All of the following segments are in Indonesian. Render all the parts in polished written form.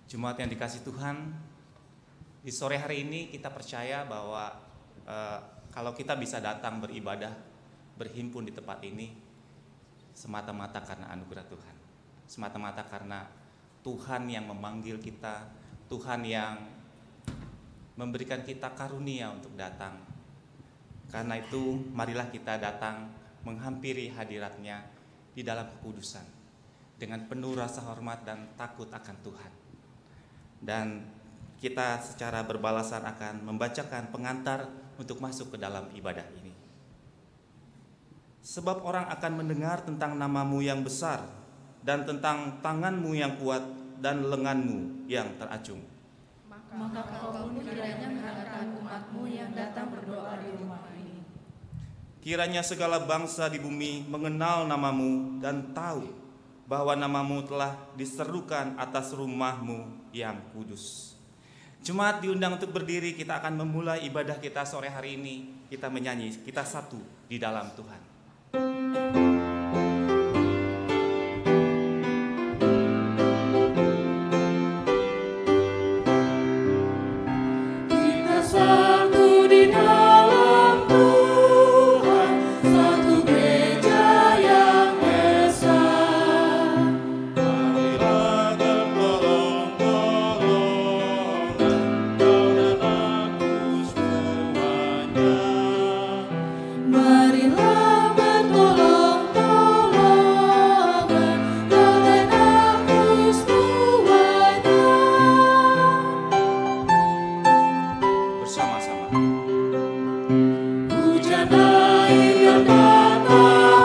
Jemaat yang dikasih Tuhan, di sore hari ini kita percaya bahwa kalau kita bisa datang beribadah, berhimpun di tempat ini, semata-mata karena anugerah Tuhan, semata-mata karena Tuhan yang memanggil kita, Tuhan yang memberikan kita karunia untuk datang. Karena itu marilah kita datang menghampiri hadirat-Nya di dalam kekudusan dengan penuh rasa hormat dan takut akan Tuhan. Dan kita secara berbalasan akan membacakan pengantar untuk masuk ke dalam ibadah ini. Sebab orang akan mendengar tentang nama-Mu yang besar dan tentang tangan-Mu yang kuat dan lengan-Mu yang teracung. Maka Kau pun kiranya mengatakan umat-Mu yang datang berdoa di rumah ini. Kiranya segala bangsa di bumi mengenal nama-Mu dan tahu bahwa nama-Mu telah diserukan atas rumah-Mu yang kudus. Jemaat diundang untuk berdiri, kita akan memulai ibadah kita sore hari ini. Kita menyanyi, kita satu di dalam Tuhan. Kita satu di dalam Tuhan, satu gereja yang besar. Marilah bertolong-tolongan, Kau dan aku semuanya. Marilah bertolong-tolongan, Kau dan aku semuanya. Bersama-sama. Hujan air dan matahari,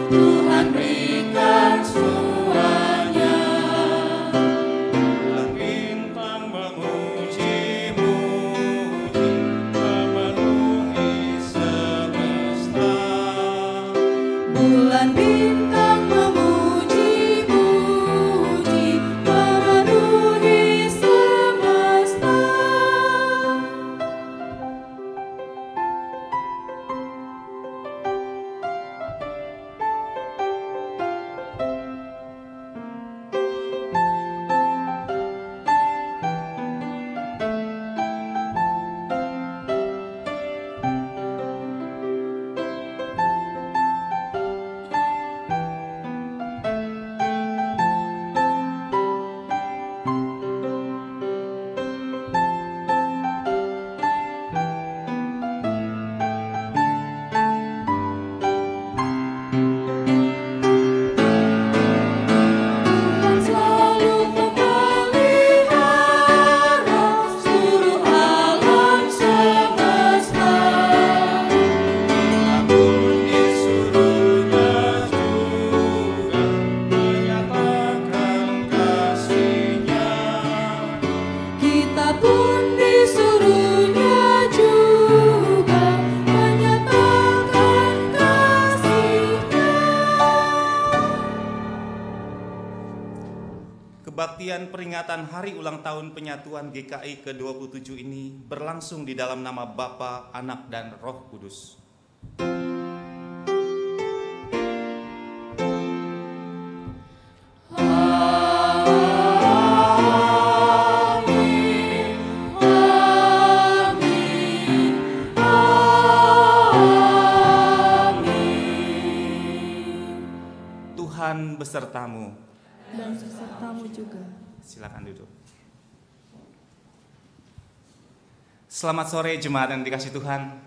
Tuhan berikan semuanya. Bulan bintang memuji-muji, memenuhi semesta. Bulan bintang memuji-muji, memenuhi semesta. Tuhan selalu memelihara seluruh alam semesta. Pun disuruhnya juga menyatakan kasih-Nya. Kita pun disuruhnya juga menyatakan kasih-Nya. Kebaktian peringatan Hari Ulang Tahun Penyatuan GKI ke-27 ini berlangsung di dalam nama Bapa, Anak, dan Roh Kudus. Amin, amin, amin. Tuhan besertamu. Dan besertamu juga. Silakan duduk. Selamat sore jemaat yang dikasih Tuhan.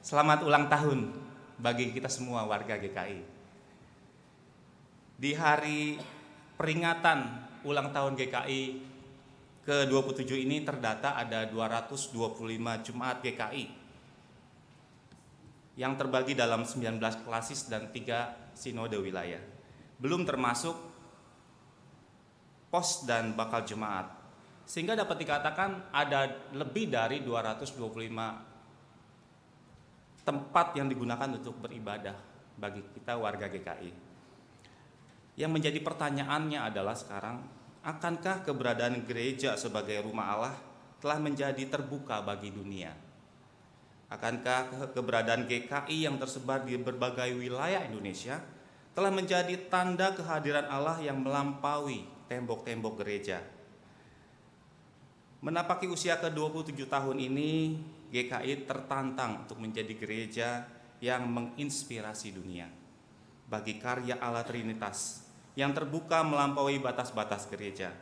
Selamat ulang tahun bagi kita semua warga GKI. Di hari peringatan ulang tahun GKI ke-27 ini terdata ada 225 jemaat GKI yang terbagi dalam 19 klasis dan 3 sinode wilayah. Belum termasuk pos dan bakal jemaat. Sehingga dapat dikatakan ada lebih dari 225 tempat yang digunakan untuk beribadah bagi kita warga GKI. Yang menjadi pertanyaannya adalah sekarang, akankah keberadaan gereja sebagai rumah Allah telah menjadi terbuka bagi dunia? Akankah keberadaan GKI yang tersebar di berbagai wilayah Indonesia telah menjadi tanda kehadiran Allah yang melampaui tembok-tembok gereja. Menapaki usia ke-27 tahun ini, GKI tertantang untuk menjadi gereja yang menginspirasi dunia bagi karya Allah Trinitas yang terbuka melampaui batas-batas gereja.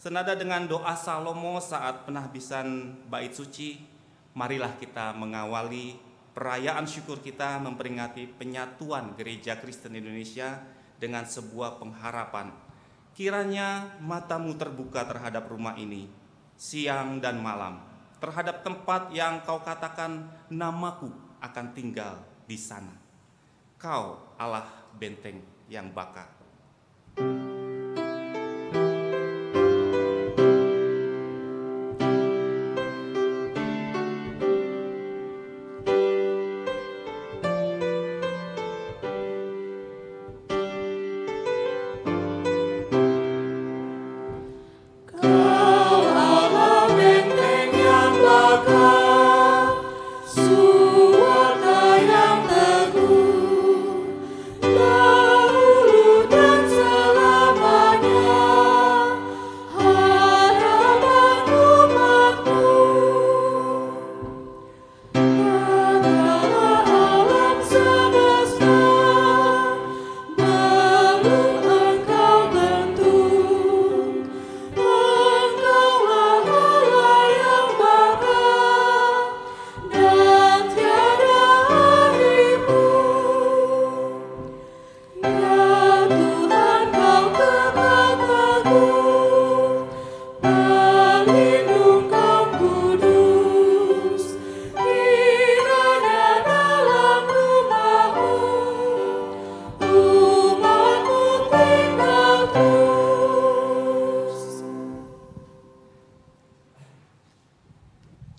Senada dengan doa Salomo saat penahbisan bait suci, marilah kita mengawali perayaan syukur kita memperingati penyatuan Gereja Kristen Indonesia dengan sebuah pengharapan. Kiranya matamu terbuka terhadap rumah ini, siang dan malam, terhadap tempat yang kau katakan namaku akan tinggal di sana. Kau Allah benteng yang bakar.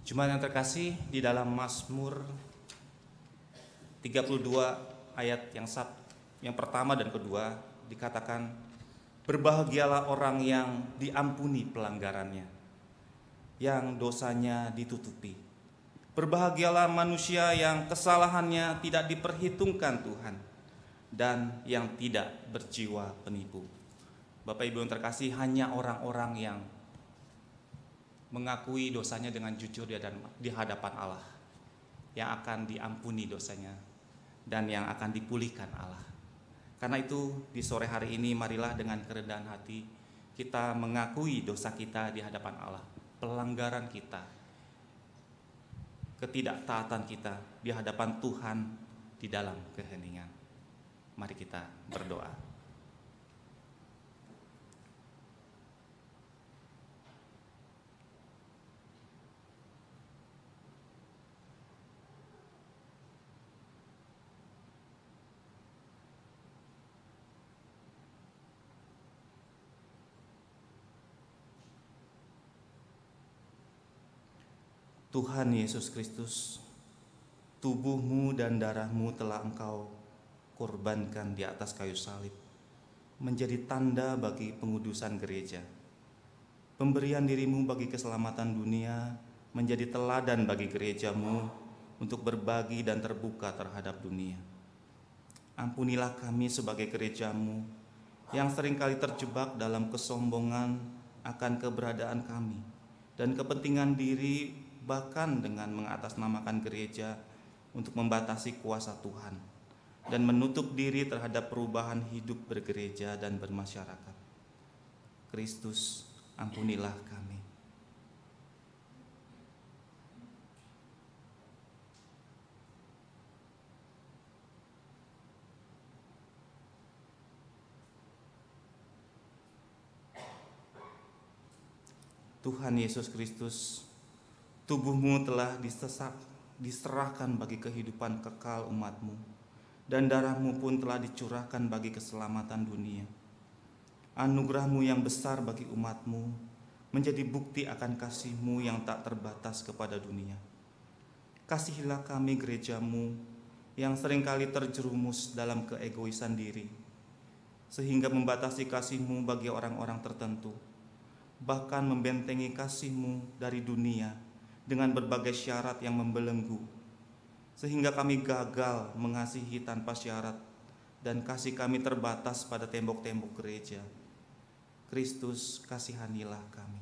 Jemaat yang terkasih, di dalam Mazmur 32 ayat yang pertama dan kedua dikatakan, berbahagialah orang yang diampuni pelanggarannya, yang dosanya ditutupi. Berbahagialah manusia yang kesalahannya tidak diperhitungkan Tuhan, dan yang tidak berjiwa penipu. Bapak Ibu yang terkasih, hanya orang-orang yang mengakui dosanya dengan jujur di hadapan Allah yang akan diampuni dosanya dan yang akan dipulihkan Allah. Karena itu di sore hari ini marilah dengan kerendahan hati kita mengakui dosa kita di hadapan Allah, pelanggaran kita, ketidaktaatan kita di hadapan Tuhan di dalam keheningan. Mari kita berdoa. Tuhan Yesus Kristus, tubuhmu dan darahmu telah Engkau korbankan di atas kayu salib, menjadi tanda bagi pengudusan gereja. Pemberian dirimu bagi keselamatan dunia menjadi teladan bagi gerejamu untuk berbagi dan terbuka terhadap dunia. Ampunilah kami sebagai gerejamu yang seringkali terjebak dalam kesombongan akan keberadaan kami dan kepentingan diri, bahkan dengan mengatasnamakan gereja untuk membatasi kuasa Tuhan dan menutup diri terhadap perubahan hidup bergereja dan bermasyarakat. Kristus, ampunilah kami. Tuhan Yesus Kristus, tubuhmu telah diserahkan bagi kehidupan kekal umatmu, dan darahmu pun telah dicurahkan bagi keselamatan dunia. Anugerahmu yang besar bagi umatmu menjadi bukti akan kasihmu yang tak terbatas kepada dunia. Kasihilah kami gerejamu yang seringkali terjerumus dalam keegoisan diri, sehingga membatasi kasihmu bagi orang-orang tertentu, bahkan membentengi kasihmu dari dunia dengan berbagai syarat yang membelenggu, sehingga kami gagal mengasihi tanpa syarat dan kasih kami terbatas pada tembok-tembok gereja. Kristus, kasihanilah kami.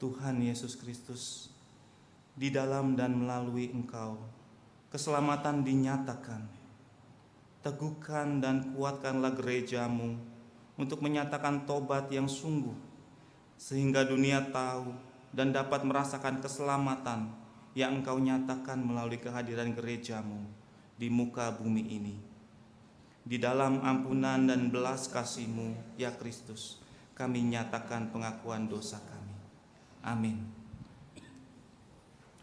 Tuhan Yesus Kristus, di dalam dan melalui Engkau, keselamatan dinyatakan. Teguhkan dan kuatkanlah gereja-Mu untuk menyatakan tobat yang sungguh, sehingga dunia tahu dan dapat merasakan keselamatan yang Engkau nyatakan melalui kehadiran gereja-Mu di muka bumi ini. Di dalam ampunan dan belas kasih-Mu, ya Kristus, kami nyatakan pengakuan dosa kami. Amin.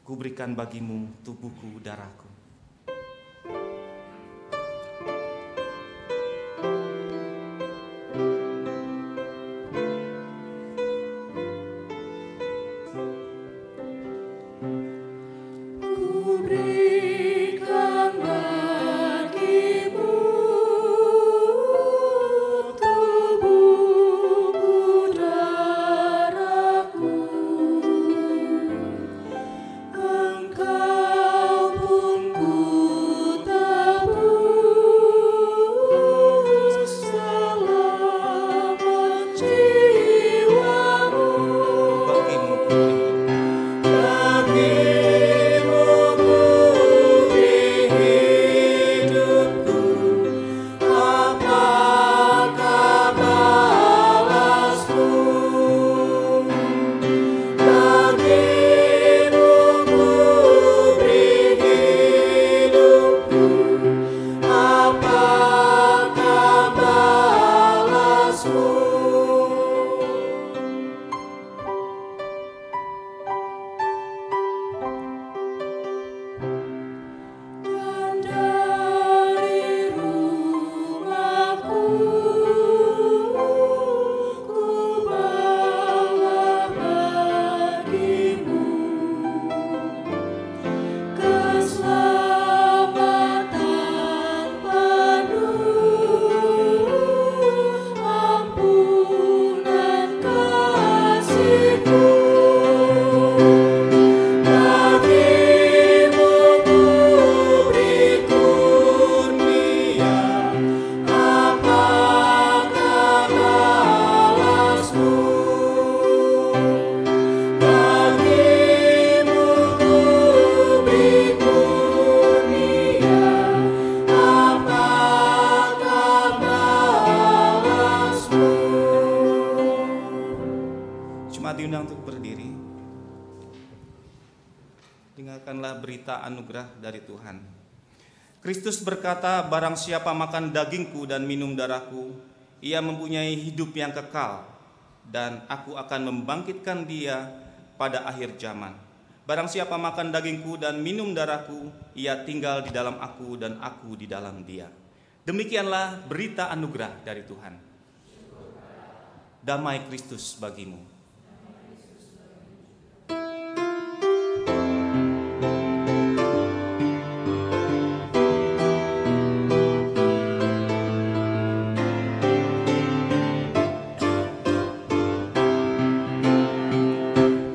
Kuberikan bagimu tubuhku, darahku. Diundang untuk berdiri. Dengarkanlah berita anugerah dari Tuhan. Kristus berkata, barang siapa makan dagingku dan minum darahku, ia mempunyai hidup yang kekal, dan aku akan membangkitkan dia pada akhir zaman. Barang siapa makan dagingku dan minum darahku, ia tinggal di dalam aku dan aku di dalam dia. Demikianlah berita anugerah dari Tuhan. Damai Kristus bagimu.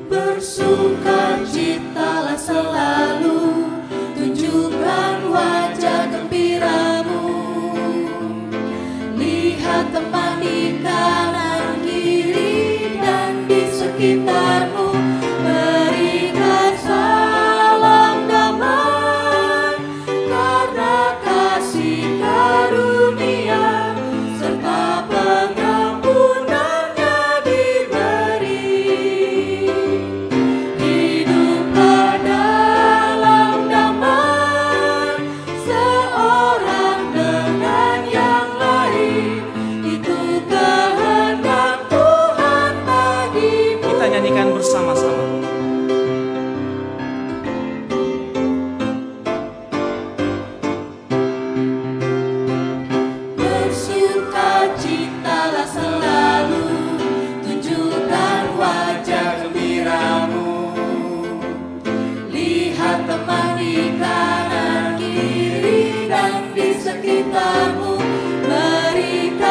Bersukacitalah selalu, tunjukkan wajah gembiramu. Lihat teman di kanan kiri dan di sekitarmu, berikan salam damai, karena kasih karunia serta pengampunannya diberi. Hiduplah dalam damai, seorang dengan yang lain, itu kehendak Tuhan bagimu. Kita nyanyikan bersama-sama. Bersukacitalah selalu, tunjukkan wajah gembiramu. Lihat teman di kanan kiri dan di sekitarmu, berikan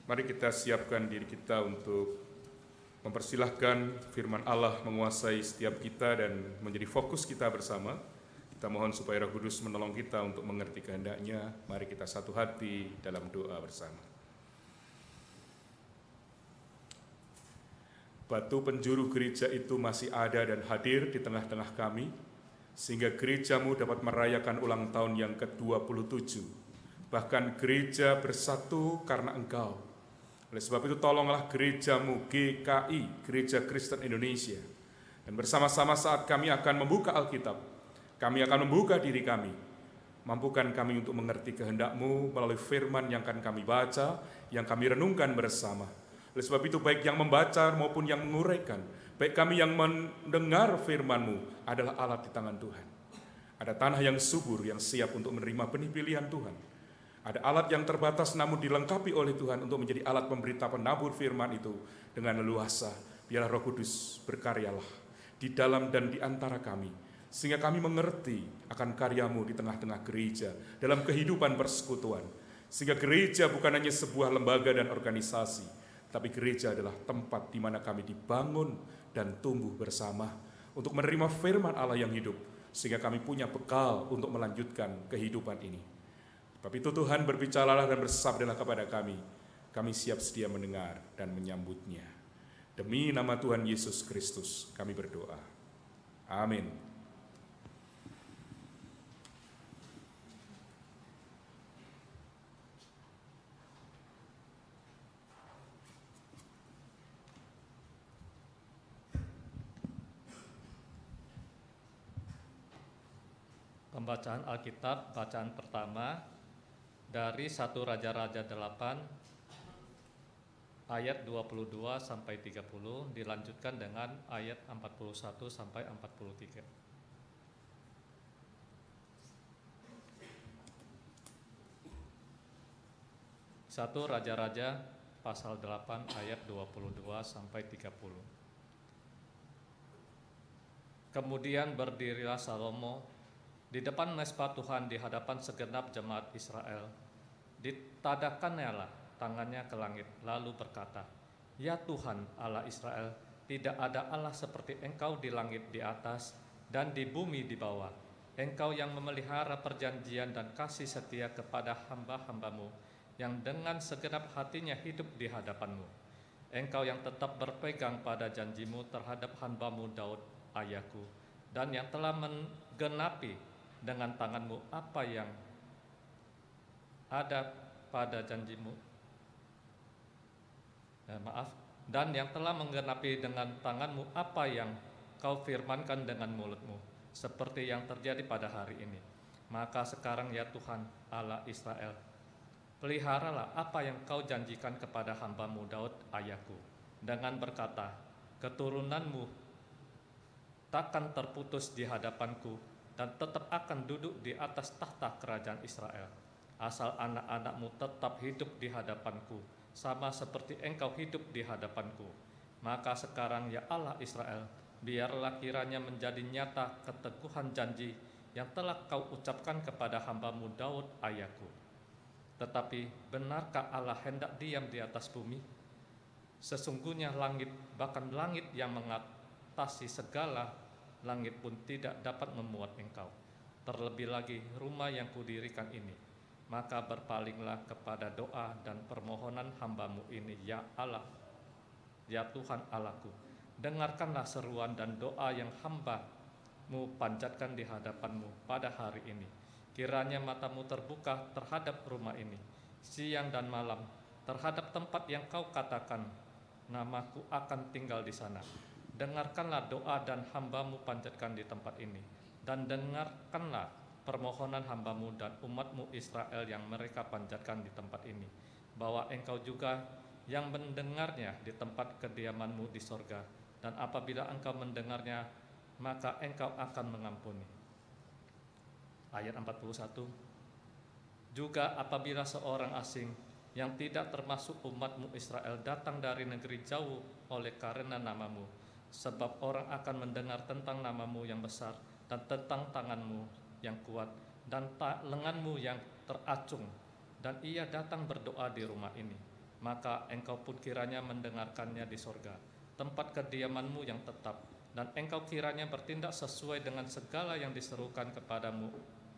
Mari kita siapkan diri kita untuk mempersilahkan firman Allah menguasai setiap kita dan menjadi fokus kita bersama. Kita mohon supaya Roh Kudus menolong kita untuk mengerti kehendak-Nya. Mari kita satu hati dalam doa bersama. Batu penjuru gereja itu masih ada dan hadir di tengah-tengah kami, sehingga gerejamu dapat merayakan ulang tahun yang ke-27. Bahkan gereja bersatu karena Engkau. Oleh sebab itu tolonglah gerejamu GKI, Gereja Kristen Indonesia. Dan bersama-sama saat kami akan membuka Alkitab, kami akan membuka diri kami. Mampukan kami untuk mengerti kehendak-Mu melalui firman yang akan kami baca, yang kami renungkan bersama. Oleh sebab itu baik yang membaca maupun yang menguraikan, baik kami yang mendengar firman-Mu adalah alat di tangan Tuhan. Ada tanah yang subur yang siap untuk menerima benih pilihan Tuhan. Ada alat yang terbatas namun dilengkapi oleh Tuhan untuk menjadi alat pemberita penabur firman itu dengan leluasa. Biarlah Roh Kudus berkaryalah di dalam dan di antara kami, sehingga kami mengerti akan karya-Mu di tengah-tengah gereja dalam kehidupan persekutuan. Sehingga gereja bukan hanya sebuah lembaga dan organisasi, tapi gereja adalah tempat di mana kami dibangun dan tumbuh bersama untuk menerima firman Allah yang hidup, sehingga kami punya bekal untuk melanjutkan kehidupan ini. Sebab itu Tuhan berbicaralah dan bersabdalah kepada kami. Kami siap sedia mendengar dan menyambutnya. Demi nama Tuhan Yesus Kristus kami berdoa. Amin. Pembacaan Alkitab, bacaan pertama dari 1 Raja-Raja 8 ayat 22 sampai 30 dilanjutkan dengan ayat 41 sampai 43. 1 Raja-Raja pasal 8 ayat 22 sampai 30. Kemudian berdirilah Salomo di depan mesbah Tuhan di hadapan segenap jemaat Israel. Ditadahkannya tangannya ke langit, lalu berkata, "Ya Tuhan Allah Israel, tidak ada Allah seperti Engkau di langit di atas dan di bumi di bawah. Engkau yang memelihara perjanjian dan kasih setia kepada hamba-hamba-Mu, yang dengan segenap hatinya hidup di hadapan-Mu. Engkau yang tetap berpegang pada janji-Mu terhadap hamba-Mu Daud ayahku, dan yang telah menggenapi dengan tangan-Mu apa yang ada pada janji-Mu, dan yang telah menggenapi dengan tangan-Mu apa yang Kau firmankan dengan mulut-Mu, seperti yang terjadi pada hari ini. Maka sekarang ya Tuhan Allah Israel, peliharalah apa yang Kau janjikan kepada hamba-Mu Daud ayahku, dengan berkata, keturunan-Mu takkan terputus di hadapanku dan tetap akan duduk di atas tahta kerajaan Israel, asal anak-anak-Mu tetap hidup di hadapanku, sama seperti Engkau hidup di hadapanku. Maka sekarang ya Allah Israel, biarlah kiranya menjadi nyata keteguhan janji yang telah Kau ucapkan kepada hamba-Mu Daud ayahku. Tetapi benarkah Allah hendak diam di atas bumi? Sesungguhnya langit, bahkan langit yang mengatasi segala langit pun tidak dapat memuat Engkau. Terlebih lagi rumah yang kudirikan ini. Maka berpalinglah kepada doa dan permohonan hamba-Mu ini, ya Allah, ya Tuhan Allahku. Dengarkanlah seruan dan doa yang hamba-Mu panjatkan di hadapan-Mu pada hari ini. Kiranya mata-Mu terbuka terhadap rumah ini, siang dan malam, terhadap tempat yang Kau katakan, nama-Ku akan tinggal di sana. Dengarkanlah doa dan hamba-Mu panjatkan di tempat ini, dan dengarkanlah permohonan hamba-Mu dan umat-Mu Israel yang mereka panjatkan di tempat ini, bahwa Engkau juga yang mendengarnya di tempat kediaman-Mu di sorga, dan apabila Engkau mendengarnya, maka Engkau akan mengampuni. Ayat 41. Juga apabila seorang asing yang tidak termasuk umat-Mu Israel datang dari negeri jauh oleh karena nama-Mu, sebab orang akan mendengar tentang nama-Mu yang besar dan tentang tangan-Mu yang kuat dan lengan-Mu yang teracung, dan ia datang berdoa di rumah ini, maka engkau pun kiranya mendengarkannya di sorga, tempat kediamanmu yang tetap, dan engkau kiranya bertindak sesuai dengan segala yang diserukan kepadamu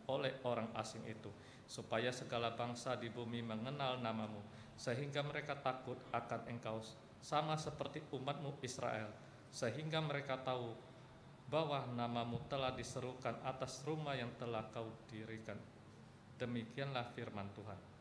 oleh orang asing itu, supaya segala bangsa di bumi mengenal namamu, sehingga mereka takut akan engkau sama seperti umatmu Israel, sehingga mereka tahu bahwa namamu telah diserukan atas rumah yang telah kau dirikan. Demikianlah firman Tuhan.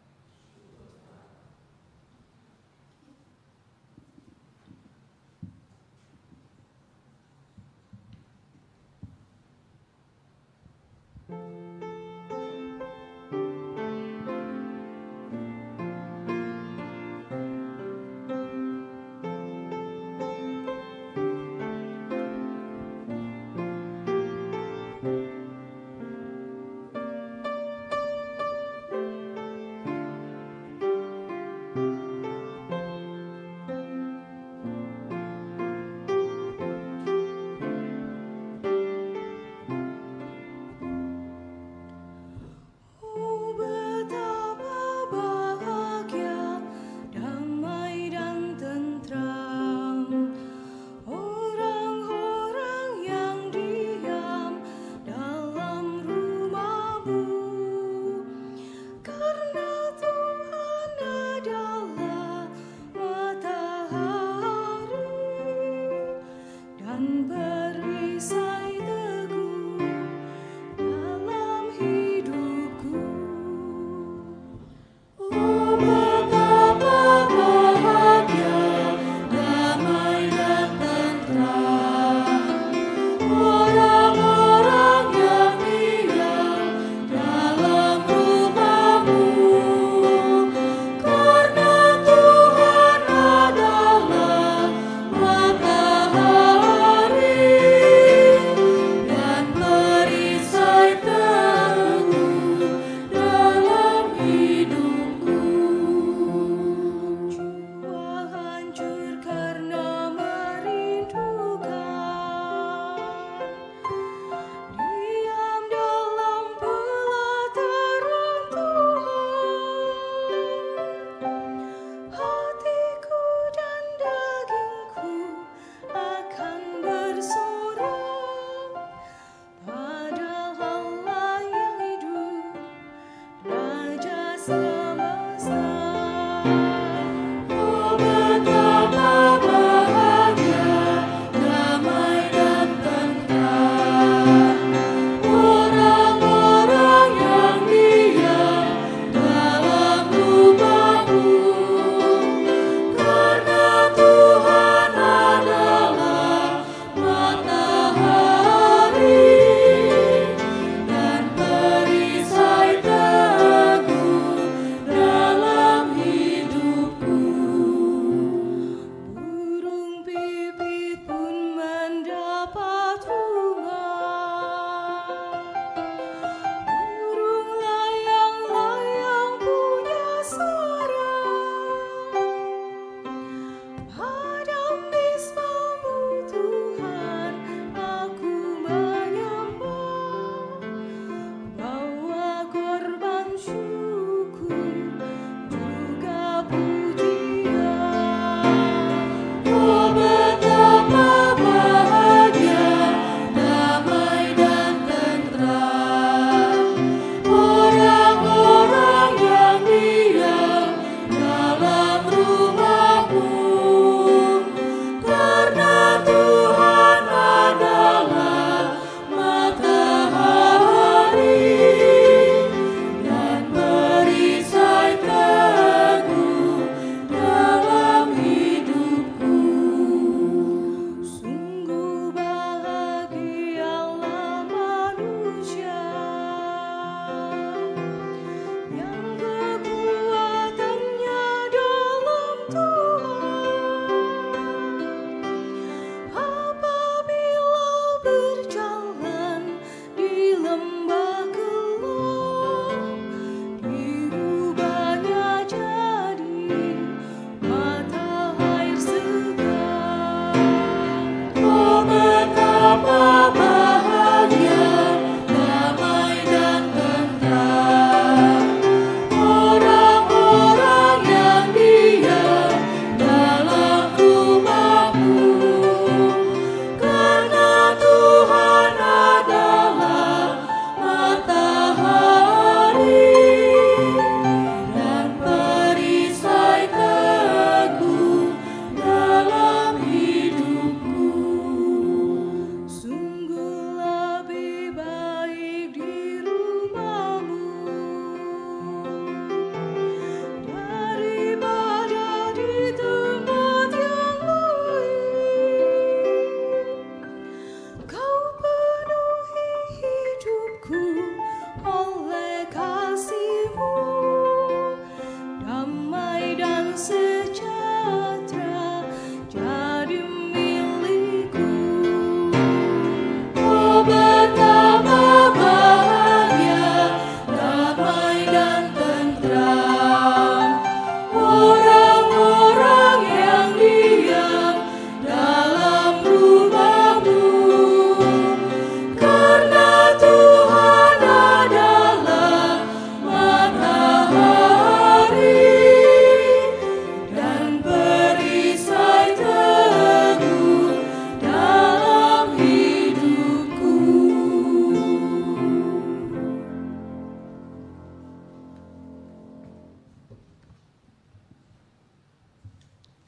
damai dan sejahtera jadi milikku. Oh, betapa bahagia, damai dan tentram orang-orang yang diam dalam rumahmu, karena Tuhan adalah matahari dan perisai teguh dalam hidupku.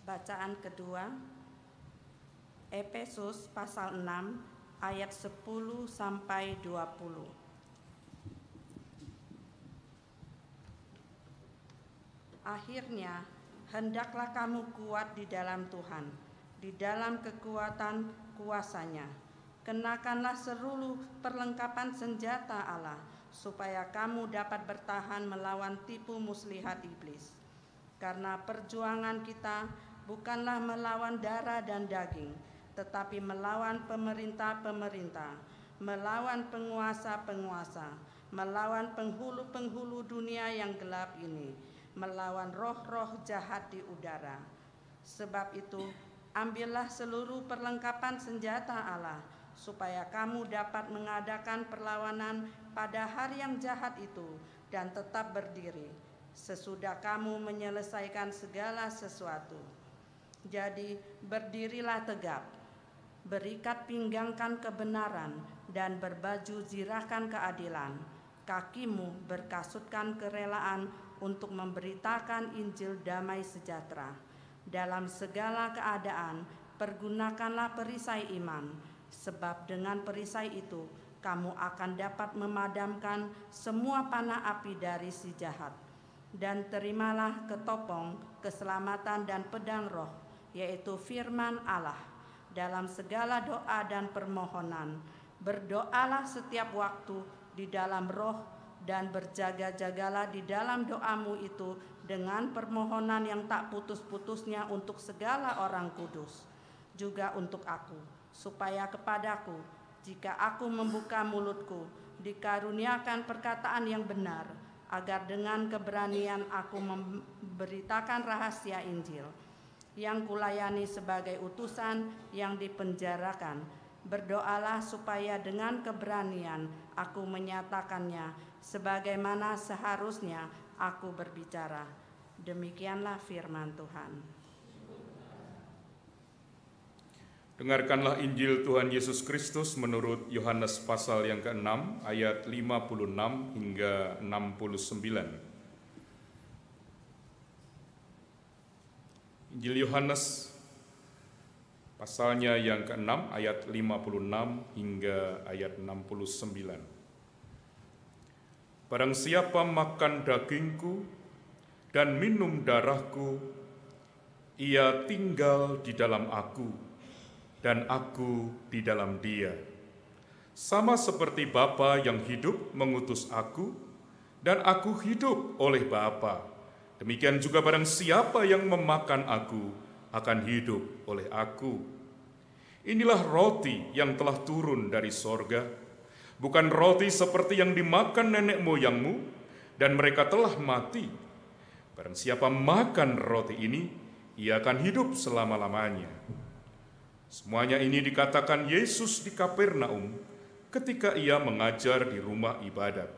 Bacaan kedua, Efesus pasal 6 ayat 10 sampai 20. Akhirnya, hendaklah kamu kuat di dalam Tuhan, di dalam kekuatan kuasa-Nya. Kenakanlah seluruh perlengkapan senjata Allah, supaya kamu dapat bertahan melawan tipu muslihat iblis. Karena perjuangan kita bukanlah melawan darah dan daging, tetapi melawan pemerintah-pemerintah, melawan penguasa-penguasa, melawan penghulu-penghulu dunia yang gelap ini, melawan roh-roh jahat di udara. Sebab itu, ambillah seluruh perlengkapan senjata Allah, supaya kamu dapat mengadakan perlawanan pada hari yang jahat itu dan tetap berdiri, sesudah kamu menyelesaikan segala sesuatu. Jadi berdirilah tegap, berikat pinggangkan kebenaran, dan berbaju zirahkan keadilan. Kakimu berkasutkan kerelaan untuk memberitakan Injil damai sejahtera. Dalam segala keadaan, pergunakanlah perisai iman, sebab dengan perisai itu kamu akan dapat memadamkan semua panah api dari si jahat. Dan terimalah ketopong keselamatan dan pedang roh, yaitu firman Allah. Dalam segala doa dan permohonan, berdoalah setiap waktu di dalam roh, dan berjaga-jagalah di dalam doamu itu dengan permohonan yang tak putus-putusnya untuk segala orang kudus, juga untuk aku, supaya kepadaku, jika aku membuka mulutku, dikaruniakan perkataan yang benar, agar dengan keberanian aku memberitakan rahasia Injil, yang kulayani sebagai utusan yang dipenjarakan. Berdoalah supaya dengan keberanian aku menyatakannya sebagaimana seharusnya aku berbicara. Demikianlah firman Tuhan. Dengarkanlah Injil Tuhan Yesus Kristus menurut Yohanes pasal yang ke-6 ayat 56 hingga 69. Injil Yohanes pasalnya yang ke-6 ayat 56 hingga ayat 69. Barang siapa makan dagingku dan minum darahku, ia tinggal di dalam aku dan aku di dalam dia. Sama seperti Bapa yang hidup mengutus aku, dan aku hidup oleh Bapa. Demikian juga barang siapa yang memakan aku akan hidup oleh aku. Inilah roti yang telah turun dari sorga, bukan roti seperti yang dimakan nenek moyangmu, dan mereka telah mati. Barang siapa makan roti ini, ia akan hidup selama-lamanya. Semuanya ini dikatakan Yesus di Kapernaum ketika ia mengajar di rumah ibadat.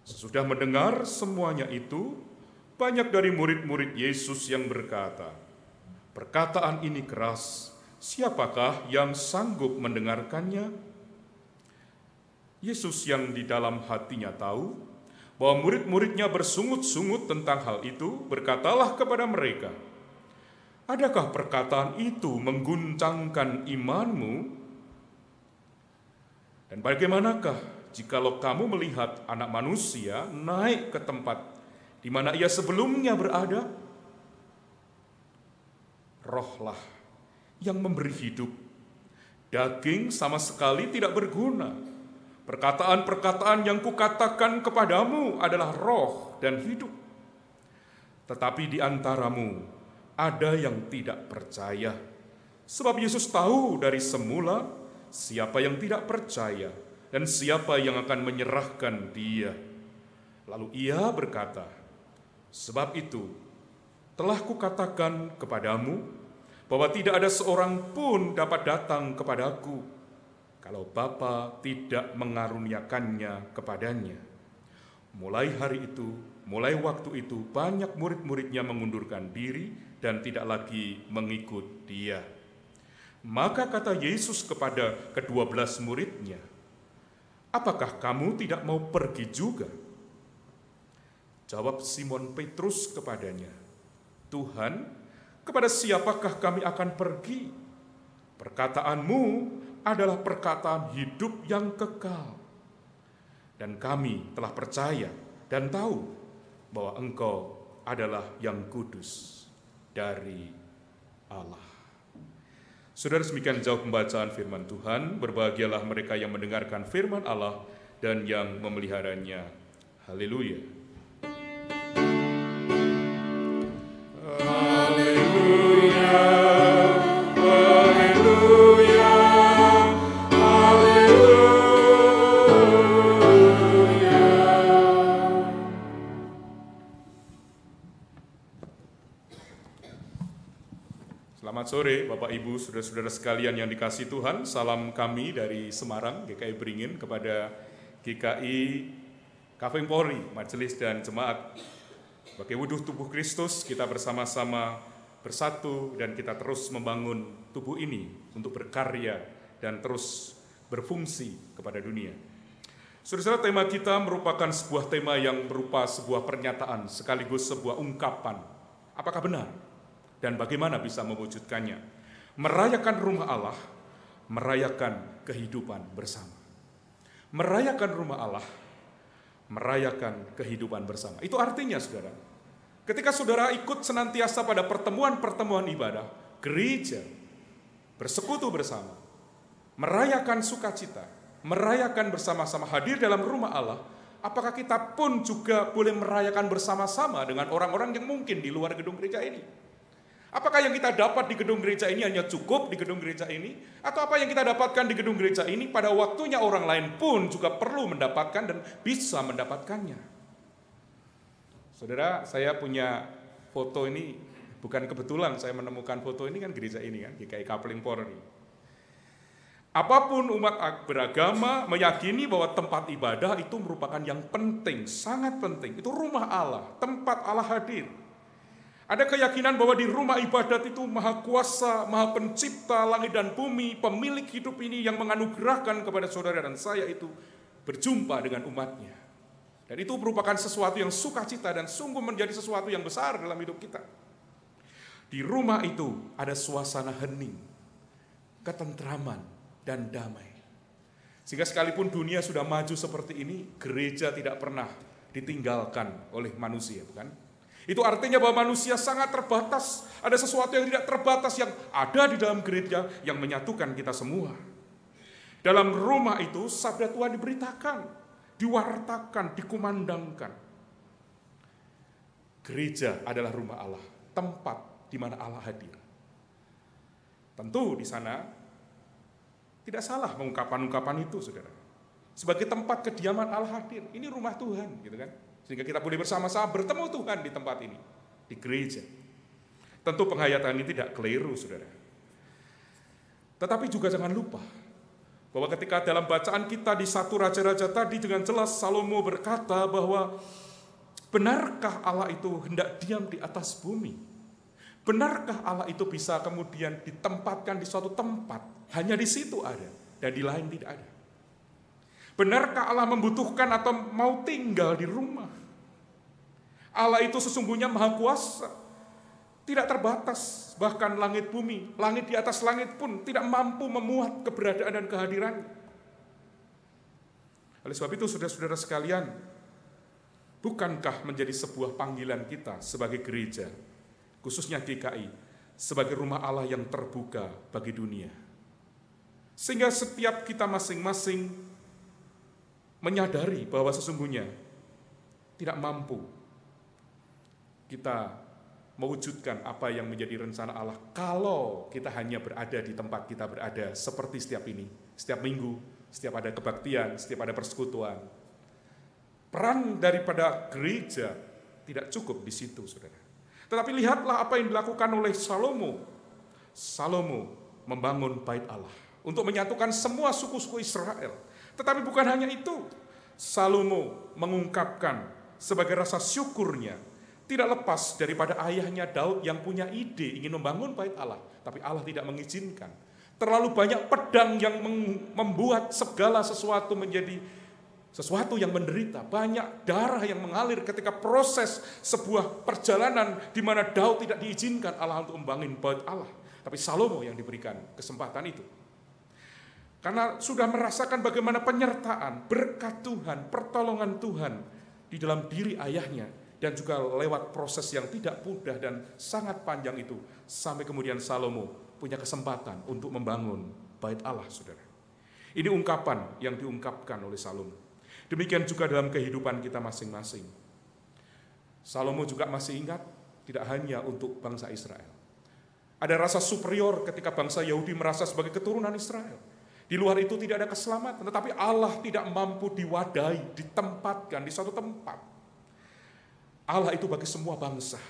Sesudah mendengar semuanya itu, banyak dari murid-murid Yesus yang berkata, "Perkataan ini keras, siapakah yang sanggup mendengarkannya?" Yesus yang di dalam hatinya tahu bahwa murid-muridnya bersungut-sungut tentang hal itu, berkatalah kepada mereka, "Adakah perkataan itu mengguncangkan imanmu? Dan bagaimanakah jikalau kamu melihat Anak Manusia naik ke tempat di mana ia sebelumnya berada? Rohlah yang memberi hidup, daging sama sekali tidak berguna. Perkataan-perkataan yang kukatakan kepadamu adalah roh dan hidup. tetapi di antaramu ada yang tidak percaya. Sebab Yesus tahu dari semula siapa yang tidak percaya dan siapa yang akan menyerahkan Dia. Lalu Ia berkata, sebab itu telah kukatakan kepadamu bahwa tidak ada seorang pun dapat datang kepadaku kalau Bapa tidak mengaruniakannya kepadanya. Mulai waktu itu banyak murid-muridnya mengundurkan diri dan tidak lagi mengikut Dia. Maka kata Yesus kepada ke-12 muridnya, apakah kamu tidak mau pergi juga? Jawab Simon Petrus kepadanya, Tuhan, kepada siapakah kami akan pergi? Perkataanmu adalah perkataan hidup yang kekal. Dan kami telah percaya dan tahu bahwa Engkau adalah yang kudus dari Allah. Saudara, demikian jauh pembacaan firman Tuhan. Berbahagialah mereka yang mendengarkan firman Allah dan yang memeliharanya. Haleluya. Selamat sore Bapak Ibu, saudara-saudara sekalian yang dikasihi Tuhan. Salam kami dari Semarang, GKI Beringin, kepada GKI Kapling Polri, Majelis dan Jemaat. Sebagai wuduh tubuh Kristus, kita bersama-sama bersatu dan kita terus membangun tubuh ini untuk berkarya dan terus berfungsi kepada dunia. Saudara-saudara, tema kita merupakan sebuah tema yang berupa sebuah pernyataan sekaligus sebuah ungkapan. Apakah benar? Dan bagaimana bisa mewujudkannya? Merayakan rumah Allah, merayakan kehidupan bersama. Merayakan rumah Allah, merayakan kehidupan bersama. Itu artinya, saudara, ketika saudara ikut senantiasa pada pertemuan-pertemuan ibadah, gereja, bersekutu bersama, merayakan sukacita, merayakan bersama-sama hadir dalam rumah Allah, apakah kita pun juga boleh merayakan bersama-sama dengan orang-orang yang mungkin di luar gedung gereja ini? Apakah yang kita dapat di gedung gereja ini hanya cukup di gedung gereja ini? Atau apa yang kita dapatkan di gedung gereja ini pada waktunya orang lain pun juga perlu mendapatkan dan bisa mendapatkannya? Saudara, saya punya foto ini, bukan kebetulan saya menemukan foto ini kan gereja ini kan, GKI Kapling Polri. Apapun umat beragama meyakini bahwa tempat ibadah itu merupakan yang penting, sangat penting. Itu rumah Allah, tempat Allah hadir. Ada keyakinan bahwa di rumah ibadat itu Maha Kuasa, Maha Pencipta langit dan bumi, pemilik hidup ini yang menganugerahkan kepada saudara dan saya itu berjumpa dengan umatnya. Dan itu merupakan sesuatu yang sukacita dan sungguh menjadi sesuatu yang besar dalam hidup kita. Di rumah itu ada suasana hening, ketentraman, dan damai. Sehingga sekalipun dunia sudah maju seperti ini, gereja tidak pernah ditinggalkan oleh manusia, bukan? Itu artinya bahwa manusia sangat terbatas. Ada sesuatu yang tidak terbatas yang ada di dalam gereja yang menyatukan kita semua. Dalam rumah itu sabda Tuhan diberitakan, diwartakan, dikumandangkan. Gereja adalah rumah Allah, tempat di mana Allah hadir. Tentu di sana tidak salah ungkapan-ungkapan itu, saudara. Sebagai tempat kediaman Allah hadir. Ini rumah Tuhan, gitu kan? Sehingga kita boleh bersama-sama bertemu Tuhan di tempat ini, di gereja. Tentu penghayatan ini tidak keliru, saudara. Tetapi juga jangan lupa bahwa ketika dalam bacaan kita di 1 Raja-Raja tadi dengan jelas Salomo berkata bahwa benarkah Allah itu hendak diam di atas bumi? Benarkah Allah itu bisa kemudian ditempatkan di suatu tempat, hanya di situ ada, dan di lain tidak ada? Benarkah Allah membutuhkan atau mau tinggal di rumah? Allah itu sesungguhnya Maha Kuasa, tidak terbatas, bahkan langit bumi, langit di atas langit pun tidak mampu memuat keberadaan dan kehadirannya. Oleh sebab itu, saudara-saudara sekalian, bukankah menjadi sebuah panggilan kita sebagai gereja, khususnya GKI, sebagai rumah Allah yang terbuka bagi dunia? Sehingga setiap kita masing-masing menyadari bahwa sesungguhnya tidak mampu kita mewujudkan apa yang menjadi rencana Allah kalau kita hanya berada di tempat kita berada seperti setiap ini, setiap minggu, setiap ada kebaktian, setiap ada persekutuan. Peran daripada gereja tidak cukup di situ, saudara. Tetapi lihatlah apa yang dilakukan oleh Salomo. Salomo membangun bait Allah untuk menyatukan semua suku-suku Israel. Tetapi bukan hanya itu, Salomo mengungkapkan sebagai rasa syukurnya tidak lepas daripada ayahnya Daud yang punya ide ingin membangun bait Allah, tapi Allah tidak mengizinkan. Terlalu banyak pedang yang membuat segala sesuatu menjadi sesuatu yang menderita. Banyak darah yang mengalir ketika proses sebuah perjalanan di mana Daud tidak diizinkan Allah untuk membangun bait Allah. Tapi Salomo yang diberikan kesempatan itu. Karena sudah merasakan bagaimana penyertaan, berkat Tuhan, pertolongan Tuhan di dalam diri ayahnya. Dan juga lewat proses yang tidak mudah dan sangat panjang itu. Sampai kemudian Salomo punya kesempatan untuk membangun bait Allah, saudara. Ini ungkapan yang diungkapkan oleh Salomo. Demikian juga dalam kehidupan kita masing-masing. Salomo juga masih ingat, tidak hanya untuk bangsa Israel. Ada rasa superior ketika bangsa Yahudi merasa sebagai keturunan Israel. Di luar itu tidak ada keselamatan, tetapi Allah tidak mampu diwadahi, ditempatkan di suatu tempat. Allah itu bagi semua bangsa.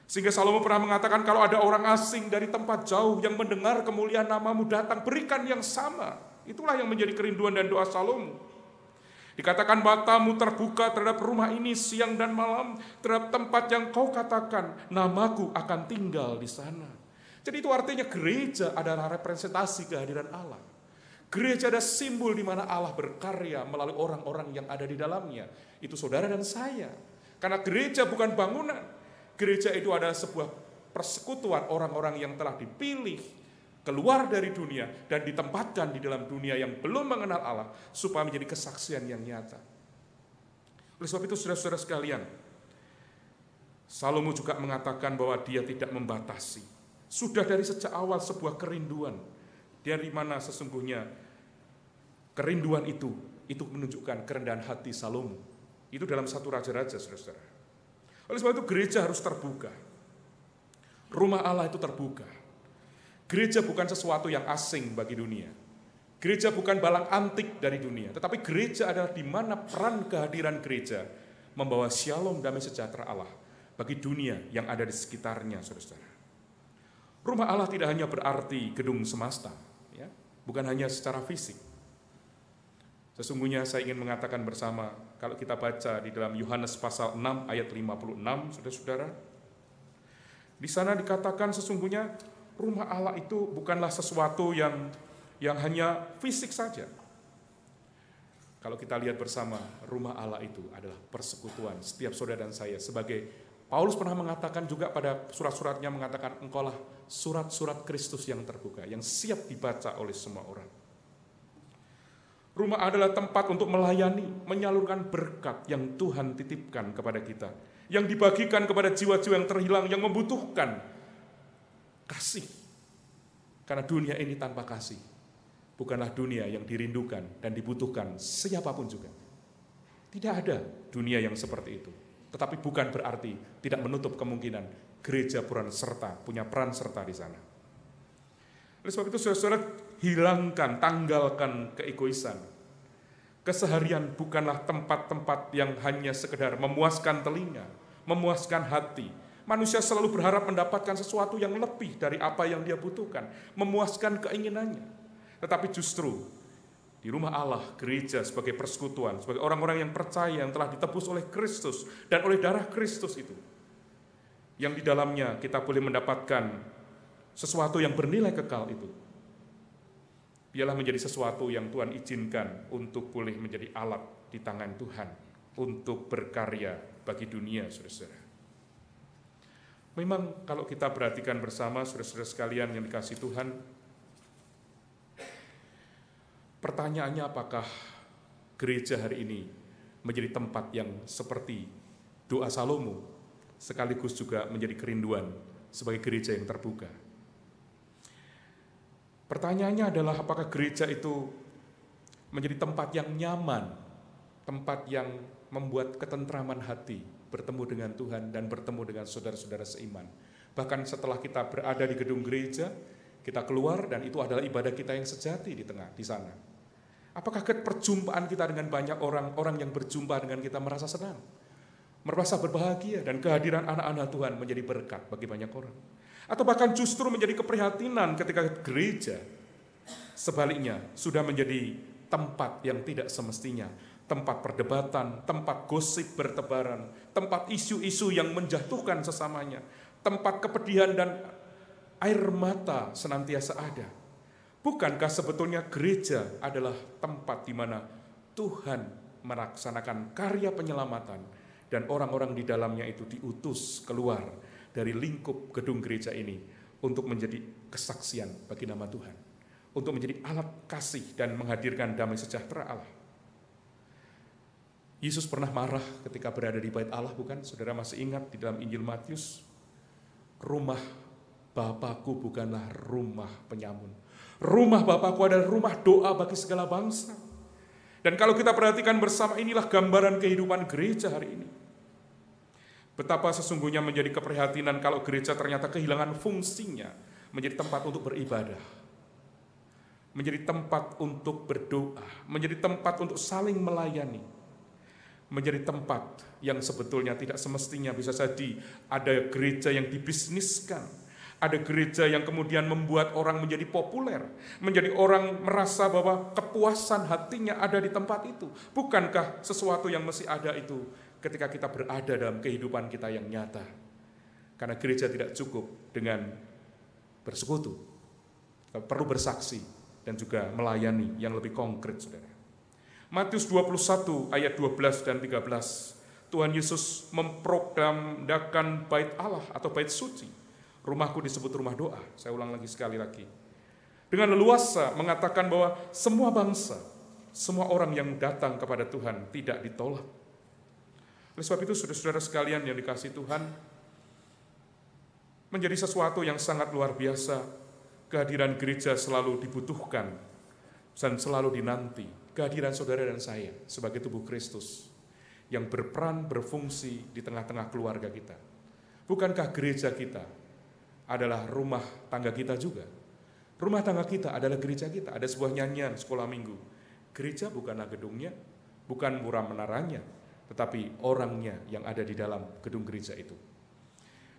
Sehingga Salomo pernah mengatakan, kalau ada orang asing dari tempat jauh yang mendengar kemuliaan namamu datang, berikan yang sama. Itulah yang menjadi kerinduan dan doa Salomo. Dikatakan matamu terbuka terhadap rumah ini siang dan malam, terhadap tempat yang kau katakan, namaku akan tinggal di sana. Jadi itu artinya gereja adalah representasi kehadiran Allah. Gereja ada simbol di mana Allah berkarya melalui orang-orang yang ada di dalamnya. Itu saudara dan saya. Karena gereja bukan bangunan. Gereja itu adalah sebuah persekutuan orang-orang yang telah dipilih keluar dari dunia dan ditempatkan di dalam dunia yang belum mengenal Allah supaya menjadi kesaksian yang nyata. Oleh sebab itu saudara-saudara sekalian, Salomo juga mengatakan bahwa dia tidak membatasi. Sudah dari sejak awal sebuah kerinduan, dari mana sesungguhnya kerinduan itu menunjukkan kerendahan hati Salomo. Itu dalam 1 Raja-Raja, saudara-saudara. Oleh sebab itu gereja harus terbuka. Rumah Allah itu terbuka. Gereja bukan sesuatu yang asing bagi dunia. Gereja bukan balang antik dari dunia. Tetapi gereja adalah di mana peran kehadiran gereja membawa shalom damai sejahtera Allah bagi dunia yang ada di sekitarnya, saudara-saudara. Rumah Allah tidak hanya berarti gedung semesta, ya, bukan hanya secara fisik. Sesungguhnya saya ingin mengatakan bersama, kalau kita baca di dalam Yohanes pasal 6 ayat 56, saudara-saudara, di sana dikatakan sesungguhnya rumah Allah itu bukanlah sesuatu yang hanya fisik saja. Kalau kita lihat bersama, rumah Allah itu adalah persekutuan setiap saudara dan saya. Sebagai Paulus pernah mengatakan juga pada surat-suratnya, mengatakan engkaulah surat-surat Kristus yang terbuka, yang siap dibaca oleh semua orang. Rumah adalah tempat untuk melayani, menyalurkan berkat yang Tuhan titipkan kepada kita, yang dibagikan kepada jiwa-jiwa yang terhilang, yang membutuhkan kasih. Karena dunia ini tanpa kasih bukanlah dunia yang dirindukan dan dibutuhkan siapapun juga. Tidak ada dunia yang seperti itu. Tetapi bukan berarti tidak menutup kemungkinan gereja punya peran serta di sana. Oleh sebab itu saudara-saudara, hilangkan, tanggalkan keegoisan. Keseharian bukanlah tempat-tempat yang hanya sekedar memuaskan telinga, memuaskan hati. Manusia selalu berharap mendapatkan sesuatu yang lebih dari apa yang dia butuhkan, memuaskan keinginannya. Tetapi justru di rumah Allah, gereja sebagai persekutuan, sebagai orang-orang yang percaya, yang telah ditebus oleh Kristus dan oleh darah Kristus itu, yang di dalamnya kita boleh mendapatkan sesuatu yang bernilai kekal itu. Biarlah menjadi sesuatu yang Tuhan izinkan untuk boleh menjadi alat di tangan Tuhan untuk berkarya bagi dunia, saudara-saudara. Memang kalau kita perhatikan bersama, saudara-saudara sekalian yang dikasihi Tuhan, pertanyaannya apakah gereja hari ini menjadi tempat yang seperti doa Salomo, sekaligus juga menjadi kerinduan sebagai gereja yang terbuka. Pertanyaannya adalah apakah gereja itu menjadi tempat yang nyaman, tempat yang membuat ketentraman hati bertemu dengan Tuhan dan bertemu dengan saudara-saudara seiman. Bahkan setelah kita berada di gedung gereja, kita keluar dan itu adalah ibadah kita yang sejati di tengah, di sana. Apakah perjumpaan kita dengan banyak orang yang berjumpa dengan kita merasa senang, merasa berbahagia, dan kehadiran anak-anak Tuhan menjadi berkat bagi banyak orang? Atau bahkan justru menjadi keprihatinan ketika gereja sebaliknya sudah menjadi tempat yang tidak semestinya, tempat perdebatan, tempat gosip bertebaran, tempat isu-isu yang menjatuhkan sesamanya, tempat kepedihan dan air mata senantiasa ada. Bukankah sebetulnya gereja adalah tempat di mana Tuhan melaksanakan karya penyelamatan dan orang-orang di dalamnya itu diutus keluar dari lingkup gedung gereja ini untuk menjadi kesaksian bagi nama Tuhan, untuk menjadi alat kasih dan menghadirkan damai sejahtera Allah. Yesus pernah marah ketika berada di bait Allah, bukan? Saudara masih ingat di dalam Injil Matius, rumah Bapakku bukanlah rumah penyamun. Rumah Bapakku adalah rumah doa bagi segala bangsa. Dan kalau kita perhatikan bersama, inilah gambaran kehidupan gereja hari ini. Betapa sesungguhnya menjadi keprihatinan kalau gereja ternyata kehilangan fungsinya menjadi tempat untuk beribadah, menjadi tempat untuk berdoa, menjadi tempat untuk saling melayani, menjadi tempat yang sebetulnya tidak semestinya. Bisa jadi ada gereja yang dibisniskan, ada gereja yang kemudian membuat orang menjadi populer, menjadi orang merasa bahwa kepuasan hatinya ada di tempat itu. Bukankah sesuatu yang mesti ada itu ketika kita berada dalam kehidupan kita yang nyata? Karena gereja tidak cukup dengan bersekutu, perlu bersaksi dan juga melayani yang lebih konkret, saudara. Matius 21 ayat 12 dan 13, Tuhan Yesus memproklamirkan bait Allah atau bait suci. Rumahku disebut rumah doa. Saya ulang lagi sekali lagi. Dengan leluasa mengatakan bahwa semua bangsa, semua orang yang datang kepada Tuhan tidak ditolak. Oleh sebab itu, saudara-saudara sekalian yang dikasihi Tuhan, menjadi sesuatu yang sangat luar biasa. Kehadiran gereja selalu dibutuhkan dan selalu dinanti. Kehadiran saudara dan saya sebagai tubuh Kristus yang berperan, berfungsi di tengah-tengah keluarga kita. Bukankah gereja kita adalah rumah tangga kita juga? Rumah tangga kita adalah gereja kita. Ada sebuah nyanyian sekolah minggu. Gereja bukanlah gedungnya, bukan murah menaranya, tetapi orangnya yang ada di dalam gedung gereja itu.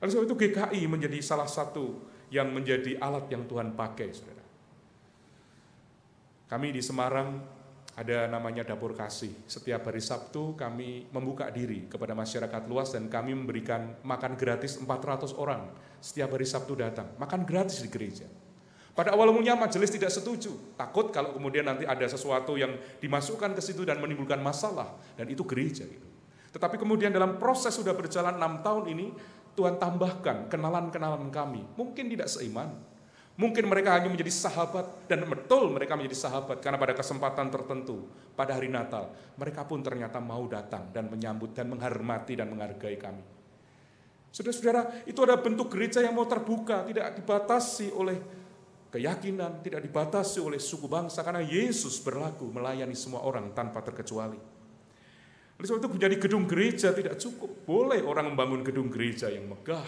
Oleh sebab itu GKI menjadi salah satu yang menjadi alat yang Tuhan pakai, saudara. Kami di Semarang ada namanya Dapur Kasih. Setiap hari Sabtu kami membuka diri kepada masyarakat luas dan kami memberikan makan gratis 400 orang. Setiap hari Sabtu datang, makan gratis di gereja. Pada awal mulanya majelis tidak setuju, takut kalau kemudian nanti ada sesuatu yang dimasukkan ke situ dan menimbulkan masalah, dan itu gereja gitu. Tetapi kemudian dalam proses sudah berjalan 6 tahun ini, Tuhan tambahkan kenalan-kenalan kami, mungkin tidak seiman, mungkin mereka hanya menjadi sahabat, dan betul mereka menjadi sahabat, karena pada kesempatan tertentu, pada hari Natal, mereka pun ternyata mau datang dan menyambut dan menghormati dan menghargai kami. Saudara-saudara, itu ada bentuk gereja yang mau terbuka, tidak dibatasi oleh keyakinan, tidak dibatasi oleh suku bangsa, karena Yesus berlaku melayani semua orang tanpa terkecuali. Oleh sebab itu menjadi gedung gereja tidak cukup. Boleh orang membangun gedung gereja yang megah,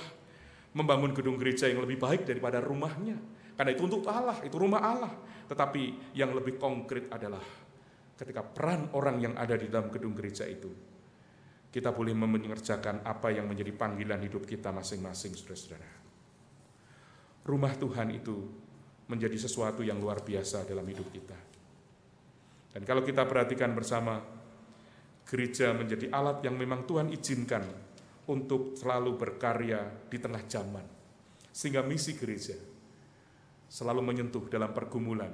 membangun gedung gereja yang lebih baik daripada rumahnya, karena itu untuk Allah, itu rumah Allah. Tetapi yang lebih konkret adalah ketika peran orang yang ada di dalam gedung gereja itu, kita boleh mengerjakan apa yang menjadi panggilan hidup kita masing-masing, saudara-saudara. Rumah Tuhan itu menjadi sesuatu yang luar biasa dalam hidup kita. Dan kalau kita perhatikan bersama, gereja menjadi alat yang memang Tuhan izinkan untuk selalu berkarya di tengah zaman. Sehingga misi gereja selalu menyentuh dalam pergumulan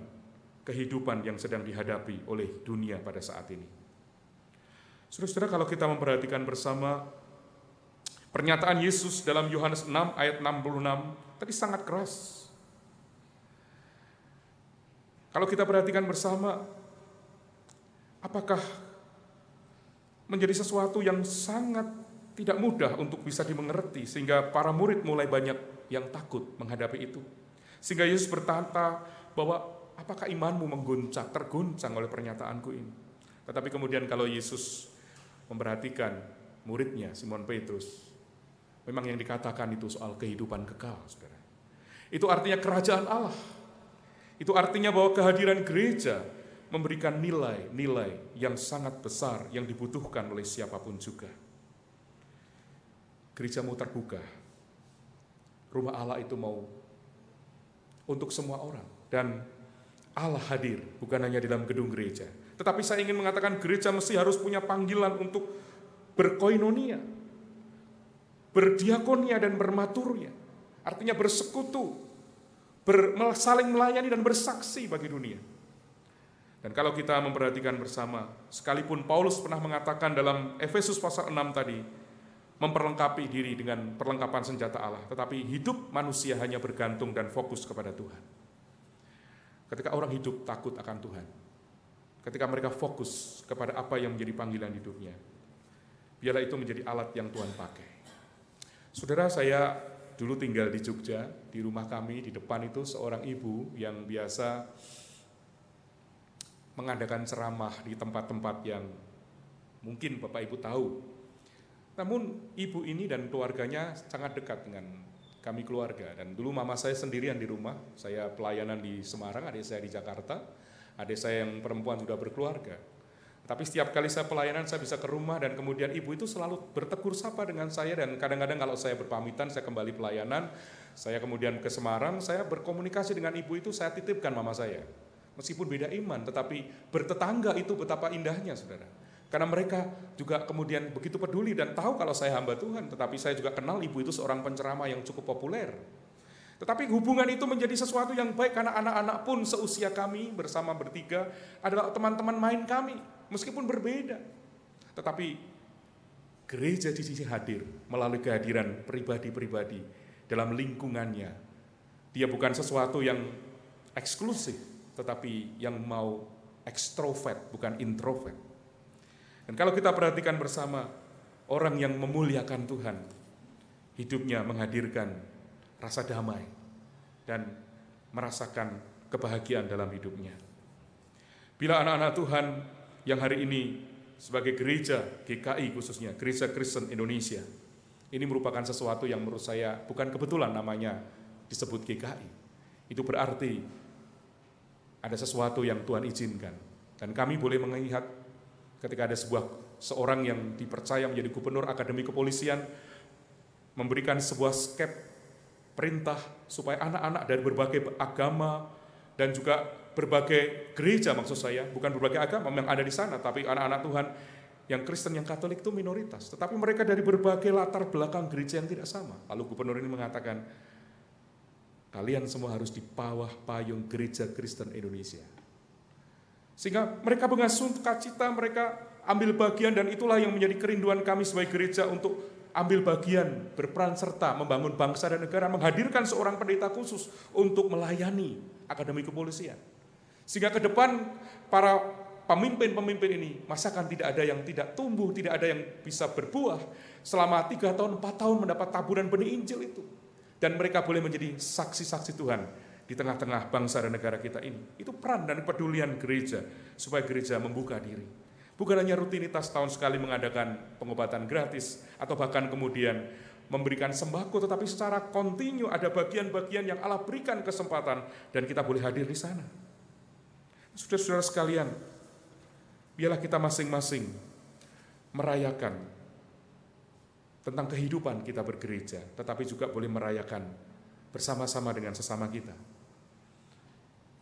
kehidupan yang sedang dihadapi oleh dunia pada saat ini. Saudara-saudara, kalau kita memperhatikan bersama pernyataan Yesus dalam Yohanes 6 ayat 66 tadi sangat keras. Kalau kita perhatikan bersama, apakah menjadi sesuatu yang sangat tidak mudah untuk bisa dimengerti, sehingga para murid mulai banyak yang takut menghadapi itu. Sehingga Yesus berkata bahwa apakah imanmu terguncang oleh pernyataanku ini. Tetapi kemudian kalau Yesus memperhatikan muridnya Simon Petrus, memang yang dikatakan itu soal kehidupan kekal, saudara. Itu artinya kerajaan Allah. Itu artinya bahwa kehadiran gereja memberikan nilai-nilai yang sangat besar yang dibutuhkan oleh siapapun juga. Gerejamu terbuka. Rumah Allah itu mau untuk semua orang. Dan Allah hadir bukan hanya di dalam gedung gereja. Tetapi saya ingin mengatakan gereja mesti harus punya panggilan untuk berkoinonia, berdiakonia dan bermaturia. Artinya bersekutu, saling melayani dan bersaksi bagi dunia. Dan kalau kita memperhatikan bersama, sekalipun Paulus pernah mengatakan dalam Efesus pasal 6 tadi, memperlengkapi diri dengan perlengkapan senjata Allah, tetapi hidup manusia hanya bergantung dan fokus kepada Tuhan. Ketika orang hidup takut akan Tuhan, ketika mereka fokus kepada apa yang menjadi panggilan hidupnya, biarlah itu menjadi alat yang Tuhan pakai. Saudara, saya dulu tinggal di Jogja, di rumah kami, di depan itu seorang ibu yang biasa mengadakan ceramah di tempat-tempat yang mungkin Bapak Ibu tahu. Namun ibu ini dan keluarganya sangat dekat dengan kami keluarga. Dan dulu mama saya sendirian di rumah, saya pelayanan di Semarang, adik saya di Jakarta, adik saya yang perempuan sudah berkeluarga. Tapi setiap kali saya pelayanan, saya bisa ke rumah dan kemudian ibu itu selalu bertegur sapa dengan saya. Dan kadang-kadang kalau saya berpamitan, saya kembali pelayanan, saya kemudian ke Semarang, saya berkomunikasi dengan ibu itu, saya titipkan mama saya. Meskipun beda iman, tetapi bertetangga itu betapa indahnya, saudara. Karena mereka juga kemudian begitu peduli dan tahu kalau saya hamba Tuhan. Tetapi saya juga kenal ibu itu seorang penceramah yang cukup populer. Tetapi hubungan itu menjadi sesuatu yang baik karena anak-anak pun seusia kami bersama bertiga adalah teman-teman main kami. Meskipun berbeda. Tetapi gereja di sini hadir melalui kehadiran pribadi-pribadi dalam lingkungannya. Dia bukan sesuatu yang eksklusif, tetapi yang mau ekstrovert, bukan introvert. Dan kalau kita perhatikan bersama, orang yang memuliakan Tuhan, hidupnya menghadirkan rasa damai dan merasakan kebahagiaan dalam hidupnya. Bila anak-anak Tuhan yang hari ini sebagai gereja GKI khususnya, Gereja Kristen Indonesia, ini merupakan sesuatu yang menurut saya bukan kebetulan namanya disebut GKI. Itu berarti ada sesuatu yang Tuhan izinkan. Dan kami boleh melihat ketika ada seorang yang dipercaya menjadi gubernur akademi kepolisian, memberikan sebuah skep perintah supaya anak-anak dari berbagai agama dan juga berbagai gereja, maksud saya, bukan berbagai agama yang ada di sana, tapi anak-anak Tuhan yang Kristen, yang Katolik itu minoritas, tetapi mereka dari berbagai latar belakang gereja yang tidak sama. Lalu gubernur ini mengatakan, kalian semua harus di bawah payung Gereja Kristen Indonesia. Sehingga mereka dengan sukacita mereka ambil bagian, dan itulah yang menjadi kerinduan kami sebagai gereja untuk ambil bagian, berperan serta membangun bangsa dan negara, menghadirkan seorang pendeta khusus untuk melayani akademi kepolisian. Sehingga ke depan para pemimpin-pemimpin ini, masakan tidak ada yang tidak tumbuh, tidak ada yang bisa berbuah selama 3 tahun, 4 tahun mendapat taburan benih Injil itu. Dan mereka boleh menjadi saksi-saksi Tuhan di tengah-tengah bangsa dan negara kita ini. Itu peran dan kepedulian gereja, supaya gereja membuka diri. Bukan hanya rutinitas tahun sekali mengadakan pengobatan gratis, atau bahkan kemudian memberikan sembako, tetapi secara kontinu ada bagian-bagian yang Allah berikan kesempatan, dan kita boleh hadir di sana. Saudara-saudara sekalian, biarlah kita masing-masing merayakan tentang kehidupan kita bergereja, tetapi juga boleh merayakan bersama-sama dengan sesama kita.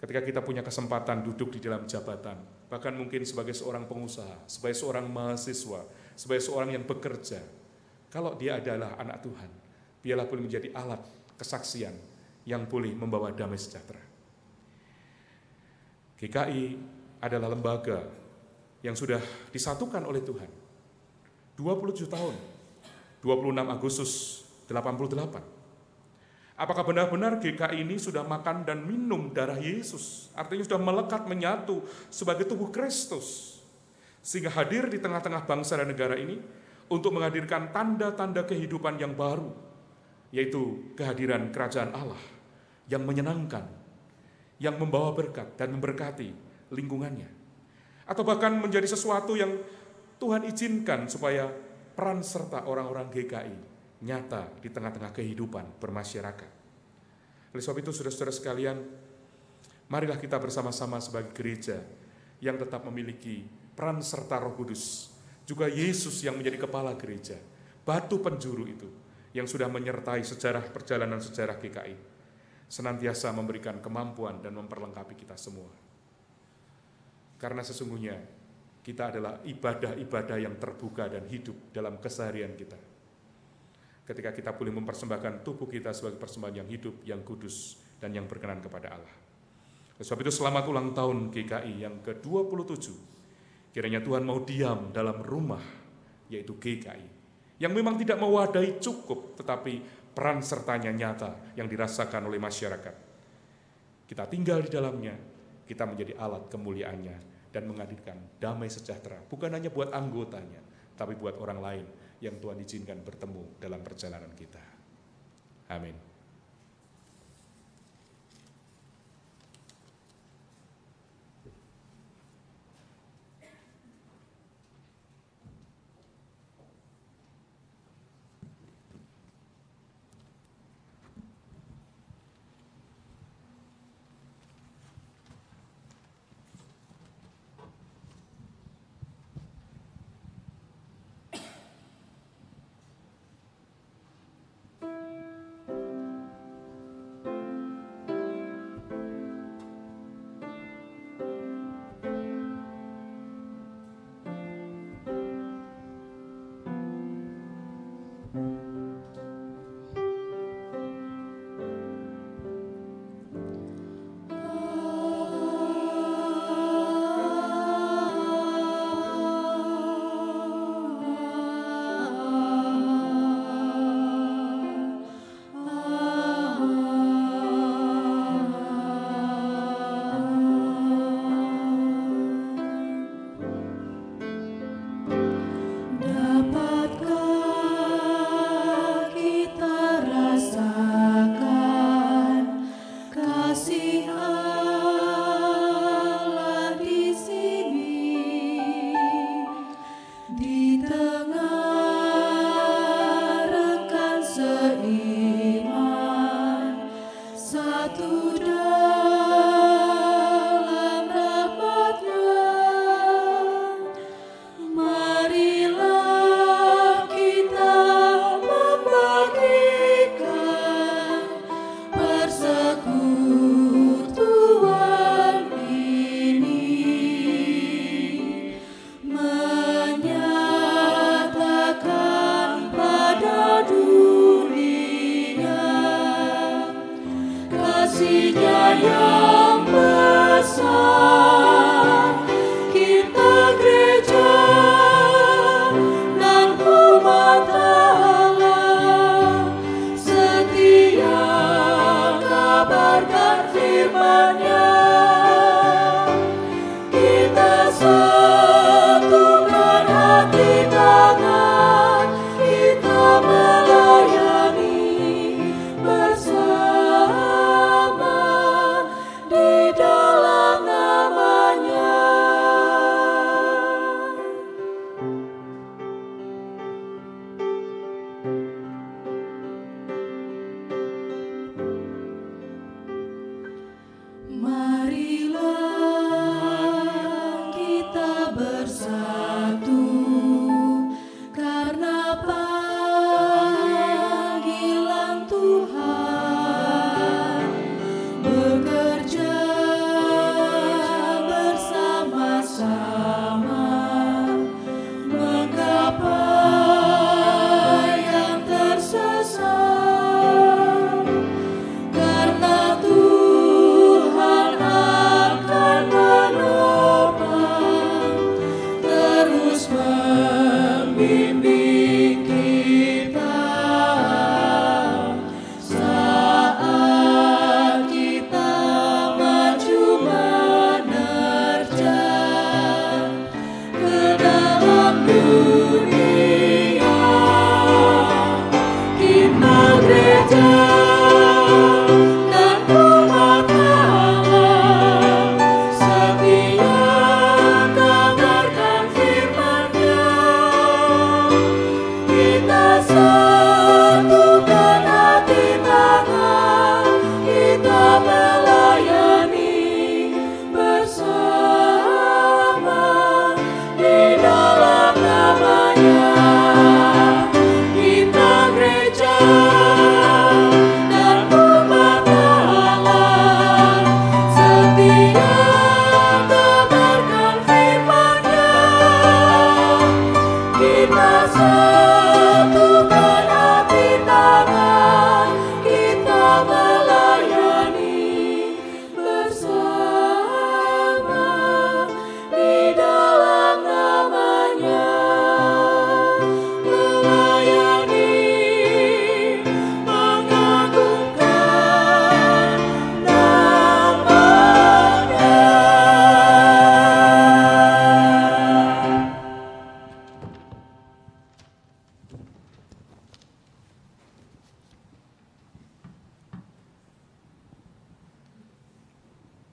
Ketika kita punya kesempatan duduk di dalam jabatan, bahkan mungkin sebagai seorang pengusaha, sebagai seorang mahasiswa, sebagai seorang yang bekerja, kalau dia adalah anak Tuhan, biarlah boleh menjadi alat kesaksian yang boleh membawa damai sejahtera. GKI adalah lembaga yang sudah disatukan oleh Tuhan 27 tahun, 26 Agustus 88. Apakah benar-benar GKI ini sudah makan dan minum darah Yesus? Artinya sudah melekat menyatu sebagai tubuh Kristus, sehingga hadir di tengah-tengah bangsa dan negara ini untuk menghadirkan tanda-tanda kehidupan yang baru, yaitu kehadiran kerajaan Allah yang menyenangkan, yang membawa berkat dan memberkati lingkungannya. Atau bahkan menjadi sesuatu yang Tuhan izinkan supaya peran serta orang-orang GKI nyata di tengah-tengah kehidupan bermasyarakat. Oleh sebab itu, saudara-saudara sekalian, marilah kita bersama-sama sebagai gereja yang tetap memiliki peran serta Roh Kudus, juga Yesus yang menjadi kepala gereja, batu penjuru itu yang sudah menyertai perjalanan sejarah GKI, senantiasa memberikan kemampuan dan memperlengkapi kita semua. Karena sesungguhnya kita adalah ibadah-ibadah yang terbuka dan hidup dalam keseharian kita. Ketika kita boleh mempersembahkan tubuh kita sebagai persembahan yang hidup, yang kudus, dan yang berkenan kepada Allah. Oleh sebab itu, selamat ulang tahun GKI yang ke-27. Kiranya Tuhan mau diam dalam rumah, yaitu GKI, yang memang tidak mewadahi cukup, tetapi peran sertanya nyata yang dirasakan oleh masyarakat. Kita tinggal di dalamnya, kita menjadi alat kemuliaannya, dan menghadirkan damai sejahtera, bukan hanya buat anggotanya, tapi buat orang lain yang Tuhan izinkan bertemu dalam perjalanan kita. Amin.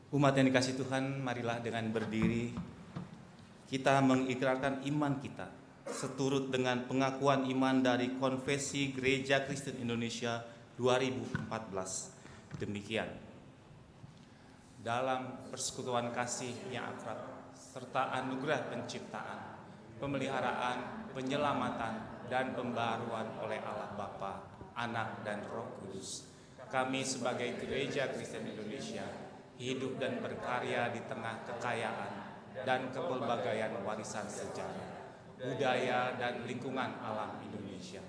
Umat yang dikasihi Tuhan, marilah dengan berdiri kita mengikrarkan iman kita seturut dengan pengakuan iman dari Konfesi Gereja Kristen Indonesia 2014. Demikian. Dalam persekutuan kasih yang akrab serta anugerah penciptaan, pemeliharaan, penyelamatan, dan pembaruan oleh Allah Bapa, Anak, dan Roh Kudus, kami sebagai Gereja Kristen Indonesia hidup dan berkarya di tengah kekayaan dan kepelbagaian warisan sejarah, budaya, dan lingkungan alam Indonesia.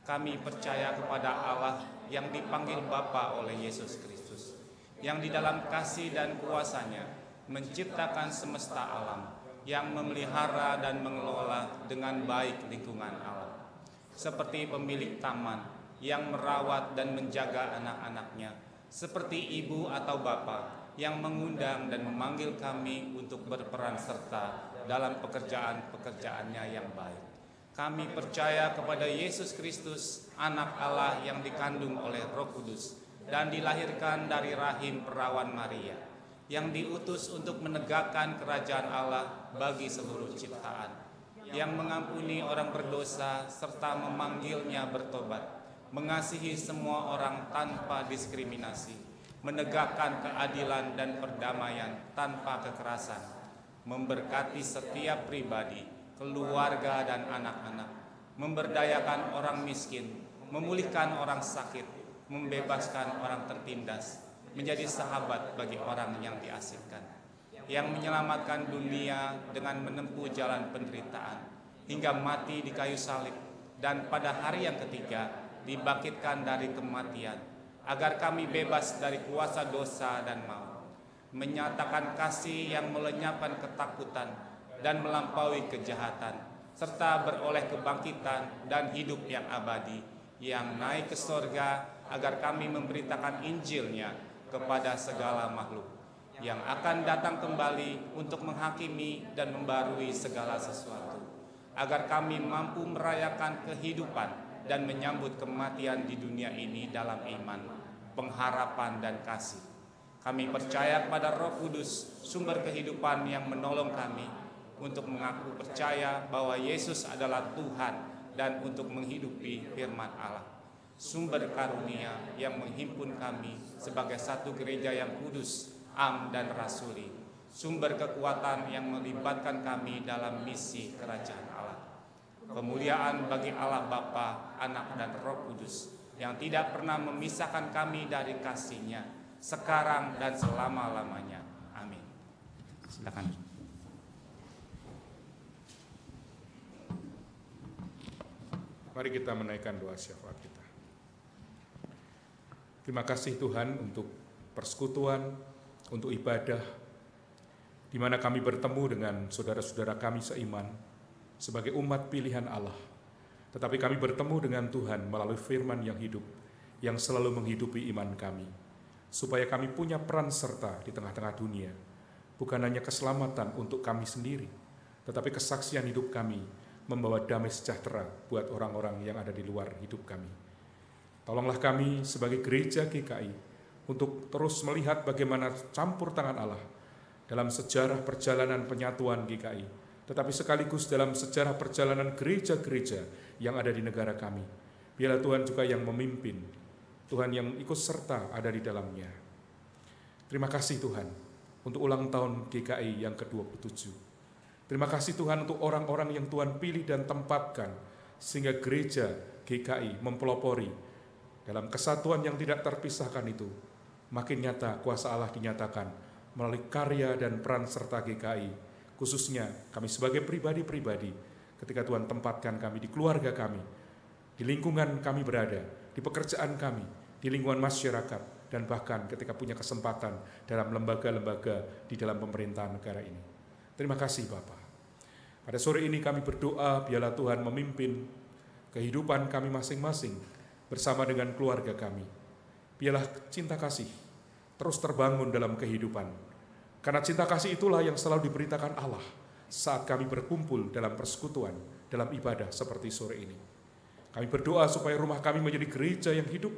Kami percaya kepada Allah yang dipanggil Bapa oleh Yesus Kristus, yang di dalam kasih dan kuasa-Nya menciptakan semesta alam, yang memelihara dan mengelola dengan baik lingkungan alam, seperti pemilik taman yang merawat dan menjaga anak-anaknya, seperti ibu atau bapa yang mengundang dan memanggil kami untuk berperan serta dalam pekerjaan-pekerjaannya yang baik. Kami percaya kepada Yesus Kristus, Anak Allah yang dikandung oleh Roh Kudus dan dilahirkan dari rahim perawan Maria, yang diutus untuk menegakkan kerajaan Allah bagi seluruh ciptaan, yang mengampuni orang berdosa serta memanggilnya bertobat, mengasihi semua orang tanpa diskriminasi, menegakkan keadilan dan perdamaian tanpa kekerasan, memberkati setiap pribadi, keluarga, dan anak-anak, memberdayakan orang miskin, memulihkan orang sakit, membebaskan orang tertindas, menjadi sahabat bagi orang yang diasingkan, yang menyelamatkan dunia dengan menempuh jalan penderitaan hingga mati di kayu salib, dan pada hari yang ketiga dibangkitkan dari kematian, agar kami bebas dari kuasa dosa dan maut, menyatakan kasih yang melenyapkan ketakutan dan melampaui kejahatan, serta beroleh kebangkitan dan hidup yang abadi, yang naik ke sorga, agar kami memberitakan Injil-Nya kepada segala makhluk, yang akan datang kembali untuk menghakimi dan membarui segala sesuatu, agar kami mampu merayakan kehidupan dan menyambut kematian di dunia ini dalam iman, pengharapan, dan kasih. Kami percaya kepada Roh Kudus, sumber kehidupan yang menolong kami untuk mengaku percaya bahwa Yesus adalah Tuhan dan untuk menghidupi firman Allah, sumber karunia yang menghimpun kami sebagai satu gereja yang kudus, am, dan rasuli, sumber kekuatan yang melibatkan kami dalam misi kerajaan Allah. Kemuliaan bagi Allah Bapa, Anak, dan Roh Kudus yang tidak pernah memisahkan kami dari kasih-Nya, sekarang dan selama-lamanya. Amin. Silakan. Mari kita menaikkan doa syafaat kita. Terima kasih Tuhan untuk persekutuan, untuk ibadah, di mana kami bertemu dengan saudara-saudara kami seiman, sebagai umat pilihan Allah. Tetapi kami bertemu dengan Tuhan melalui firman yang hidup, yang selalu menghidupi iman kami, supaya kami punya peran serta di tengah-tengah dunia, bukan hanya keselamatan untuk kami sendiri, tetapi kesaksian hidup kami membawa damai sejahtera buat orang-orang yang ada di luar hidup kami. Tolonglah kami sebagai gereja GKI untuk terus melihat bagaimana campur tangan Allah dalam sejarah perjalanan penyatuan GKI, tetapi sekaligus dalam sejarah perjalanan gereja-gereja yang ada di negara kami. Biarlah Tuhan juga yang memimpin, Tuhan yang ikut serta ada di dalamnya. Terima kasih Tuhan untuk ulang tahun GKI yang ke-27. Terima kasih Tuhan untuk orang-orang yang Tuhan pilih dan tempatkan, sehingga gereja GKI mempelopori dalam kesatuan yang tidak terpisahkan itu. Makin nyata kuasa Allah dinyatakan melalui karya dan peran serta GKI, khususnya kami sebagai pribadi-pribadi, ketika Tuhan tempatkan kami di keluarga kami, di lingkungan kami berada, di pekerjaan kami, di lingkungan masyarakat, dan bahkan ketika punya kesempatan dalam lembaga-lembaga di dalam pemerintahan negara ini. Terima kasih Bapa. Pada sore ini kami berdoa, biarlah Tuhan memimpin kehidupan kami masing-masing bersama dengan keluarga kami. Biarlah cinta kasih terus terbangun dalam kehidupan, karena cinta kasih itulah yang selalu diberitakan Allah saat kami berkumpul dalam persekutuan, dalam ibadah seperti sore ini. Kami berdoa supaya rumah kami menjadi gereja yang hidup,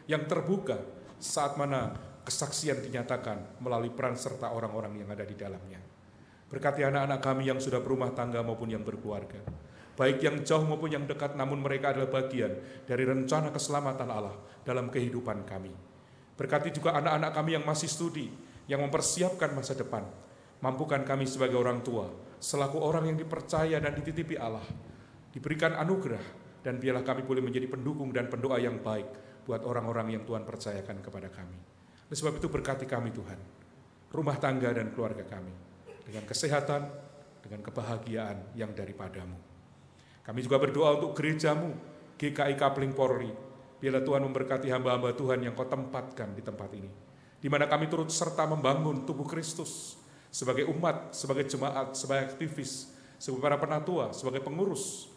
yang terbuka, saat mana kesaksian dinyatakan melalui peran serta orang-orang yang ada di dalamnya. Berkati anak-anak kami yang sudah berumah tangga maupun yang berkeluarga, baik yang jauh maupun yang dekat, namun mereka adalah bagian dari rencana keselamatan Allah dalam kehidupan kami. Berkati juga anak-anak kami yang masih studi, yang mempersiapkan masa depan. Mampukan kami sebagai orang tua, selaku orang yang dipercaya dan dititipi Allah, diberikan anugerah, dan biarlah kami boleh menjadi pendukung dan pendoa yang baik buat orang-orang yang Tuhan percayakan kepada kami. Oleh sebab itu berkati kami Tuhan, rumah tangga dan keluarga kami, dengan kesehatan, dengan kebahagiaan yang daripadamu. Kami juga berdoa untuk gerejamu, GKI Kapling Polri. Biarlah Tuhan memberkati hamba-hamba Tuhan yang kau tempatkan di tempat ini, di mana kami turut serta membangun tubuh Kristus sebagai umat, sebagai jemaat, sebagai aktivis, sebagai para penatua, sebagai pengurus,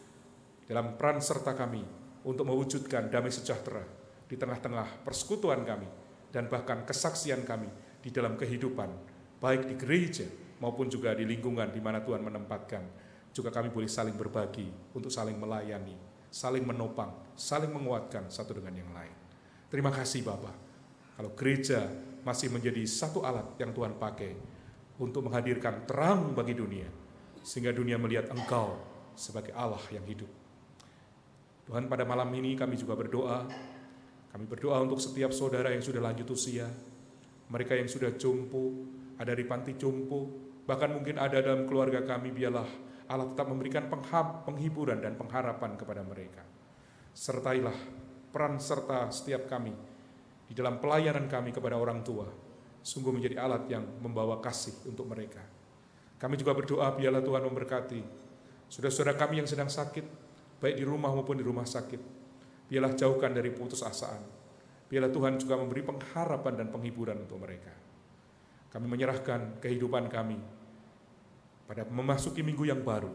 dalam peran serta kami untuk mewujudkan damai sejahtera di tengah-tengah persekutuan kami dan bahkan kesaksian kami di dalam kehidupan, baik di gereja maupun juga di lingkungan di mana Tuhan menempatkan. Juga kami boleh saling berbagi untuk saling melayani, saling menopang, saling menguatkan satu dengan yang lain. Terima kasih Bapa, kalau gereja masih menjadi satu alat yang Tuhan pakai untuk menghadirkan terang bagi dunia, sehingga dunia melihat Engkau sebagai Allah yang hidup. Tuhan, pada malam ini kami juga berdoa. Kami berdoa untuk setiap saudara yang sudah lanjut usia, mereka yang sudah jompo, ada di panti jompo, bahkan mungkin ada dalam keluarga kami. Biarlah Allah tetap memberikan penghiburan dan pengharapan kepada mereka. Sertailah peran serta setiap kami di dalam pelayanan kami kepada orang tua, sungguh menjadi alat yang membawa kasih untuk mereka. Kami juga berdoa biarlah Tuhan memberkati saudara-saudara kami yang sedang sakit, baik di rumah maupun di rumah sakit. Biarlah jauhkan dari putusasaan. Biarlah Tuhan juga memberi pengharapan dan penghiburan untuk mereka. Kami menyerahkan kehidupan kami pada memasuki minggu yang baru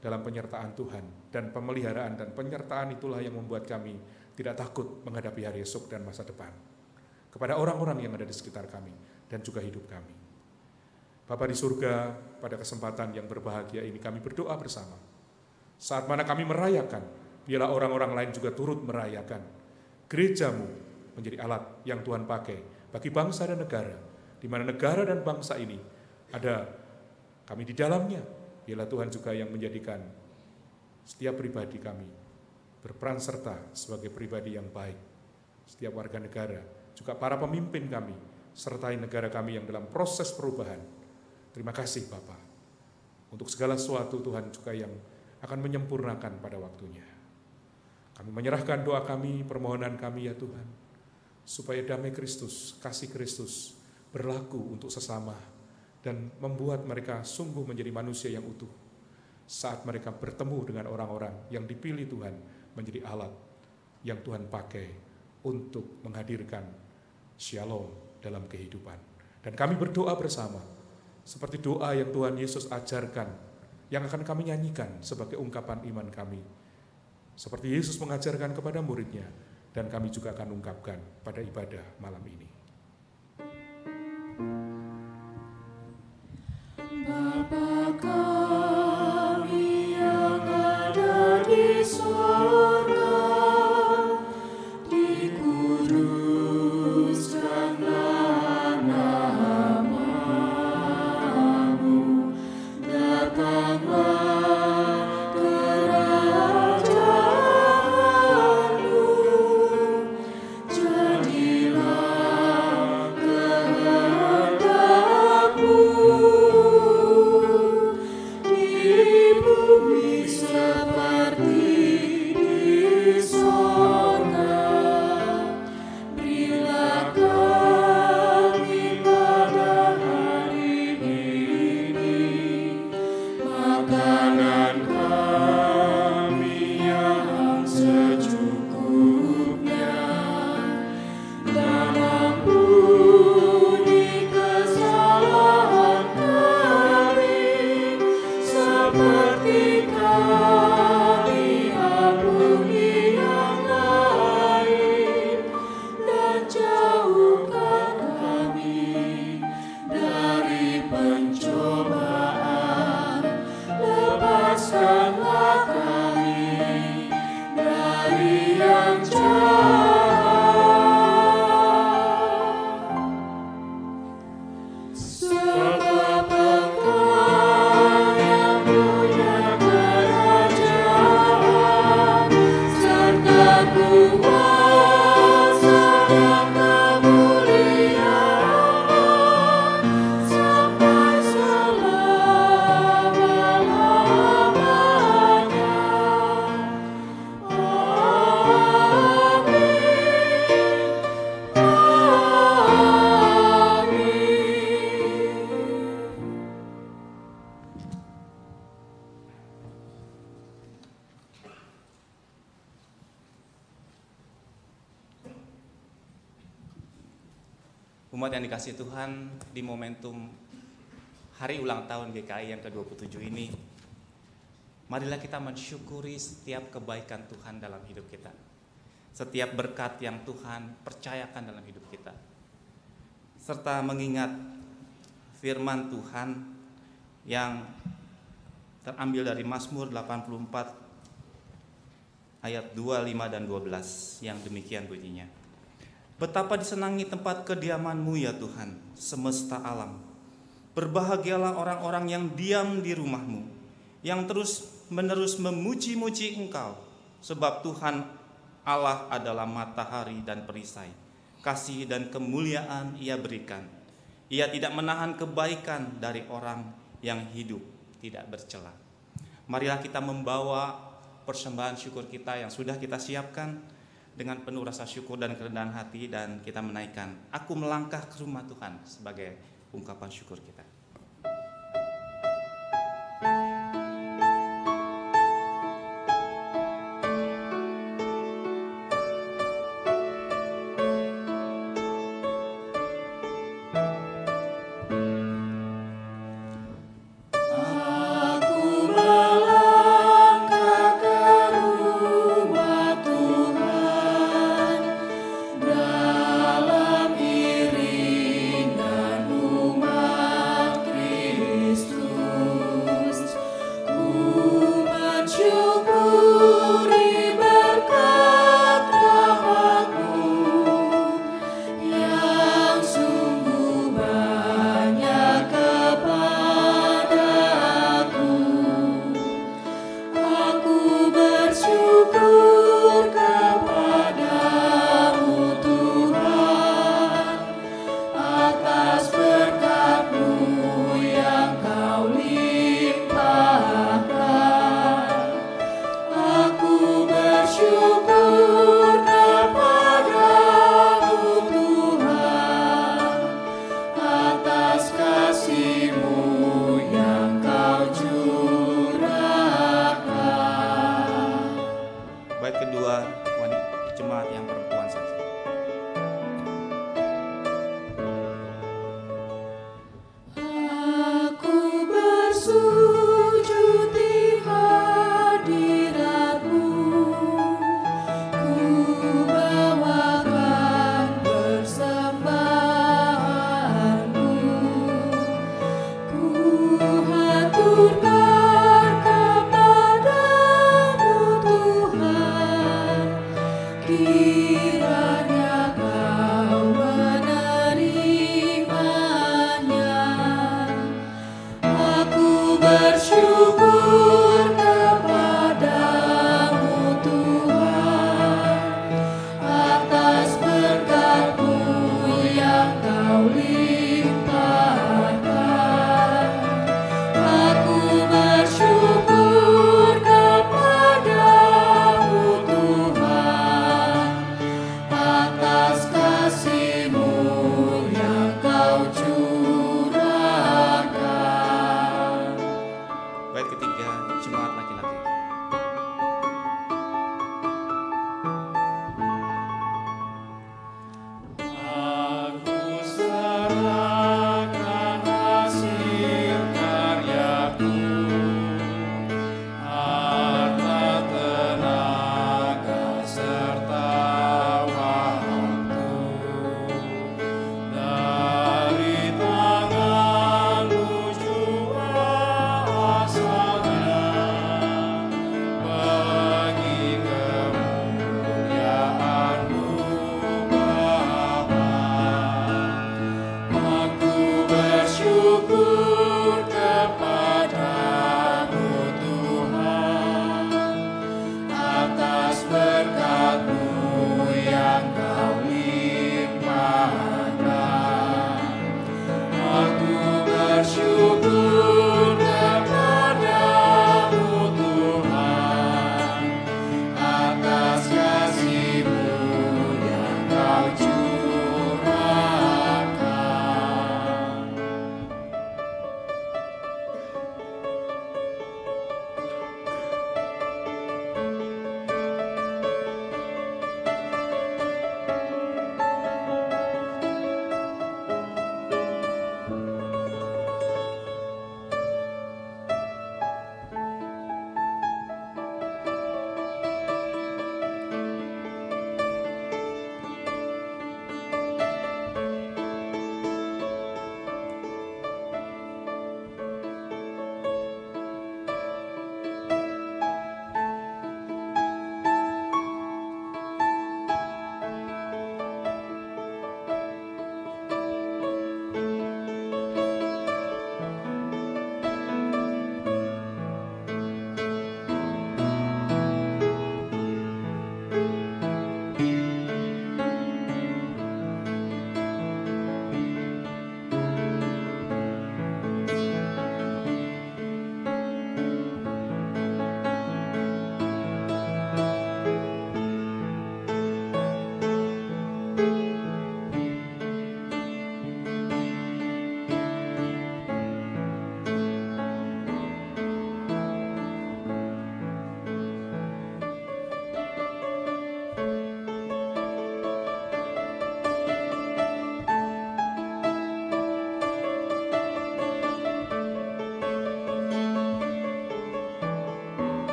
dalam penyertaan Tuhan, dan pemeliharaan dan penyertaan itulah yang membuat kami tidak takut menghadapi hari esok dan masa depan kepada orang-orang yang ada di sekitar kami dan juga hidup kami. Bapa di surga, pada kesempatan yang berbahagia ini kami berdoa bersama. Saat mana kami merayakan, biarlah orang-orang lain juga turut merayakan. Gerejamu menjadi alat yang Tuhan pakai bagi bangsa dan negara, di mana negara dan bangsa ini ada kami di dalamnya. Biarlah Tuhan juga yang menjadikan setiap pribadi kami berperan serta sebagai pribadi yang baik. Setiap warga negara, juga para pemimpin kami, sertai negara kami yang dalam proses perubahan. Terima kasih Bapa, untuk segala sesuatu Tuhan juga yang akan menyempurnakan pada waktunya. Kami menyerahkan doa kami, permohonan kami ya Tuhan, supaya damai Kristus, kasih Kristus berlaku untuk sesama dan membuat mereka sungguh menjadi manusia yang utuh saat mereka bertemu dengan orang-orang yang dipilih Tuhan menjadi alat yang Tuhan pakai untuk menghadirkan shalom dalam kehidupan. Dan kami berdoa bersama seperti doa yang Tuhan Yesus ajarkan, yang akan kami nyanyikan sebagai ungkapan iman kami, seperti Yesus mengajarkan kepada muridnya, dan kami juga akan ungkapkan pada ibadah malam ini. Bapa kami yang ada di surga, dikuduskanlah nama-Mu, datanglah kerajaan-Mu, jadilah kehendak-Mu Umat yang dikasihi Tuhan, di momentum hari ulang tahun GKI yang ke-27 ini, marilah kita mensyukuri setiap kebaikan Tuhan dalam hidup kita, setiap berkat yang Tuhan percayakan dalam hidup kita, serta mengingat firman Tuhan yang terambil dari Mazmur 84 ayat 2, 5, dan 12 yang demikian bunyinya. Betapa disenangi tempat kediaman-Mu ya Tuhan, semesta alam. Berbahagialah orang-orang yang diam di rumah-Mu, yang terus-menerus memuji-muji Engkau, sebab Tuhan Allah adalah matahari dan perisai. Kasih dan kemuliaan Ia berikan. Ia tidak menahan kebaikan dari orang yang hidup tidak bercela. Marilah kita membawa persembahan syukur kita yang sudah kita siapkan dengan penuh rasa syukur dan kerendahan hati, dan kita menaikkan "Aku melangkah ke rumah Tuhan" sebagai ungkapan syukur kita.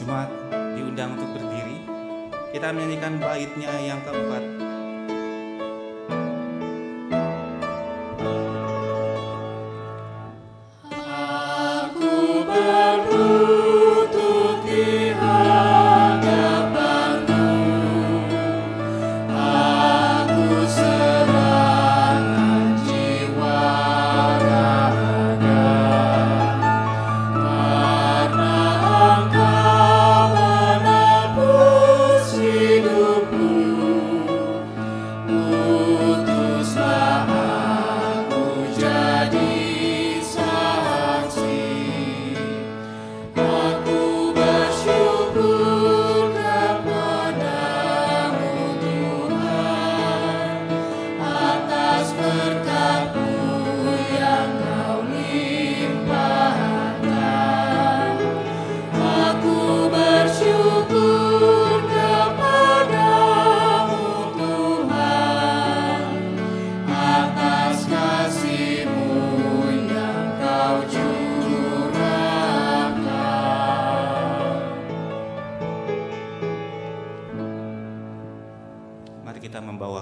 Jemaat diundang untuk berdiri. Kita menyanyikan baitnya yang keempat.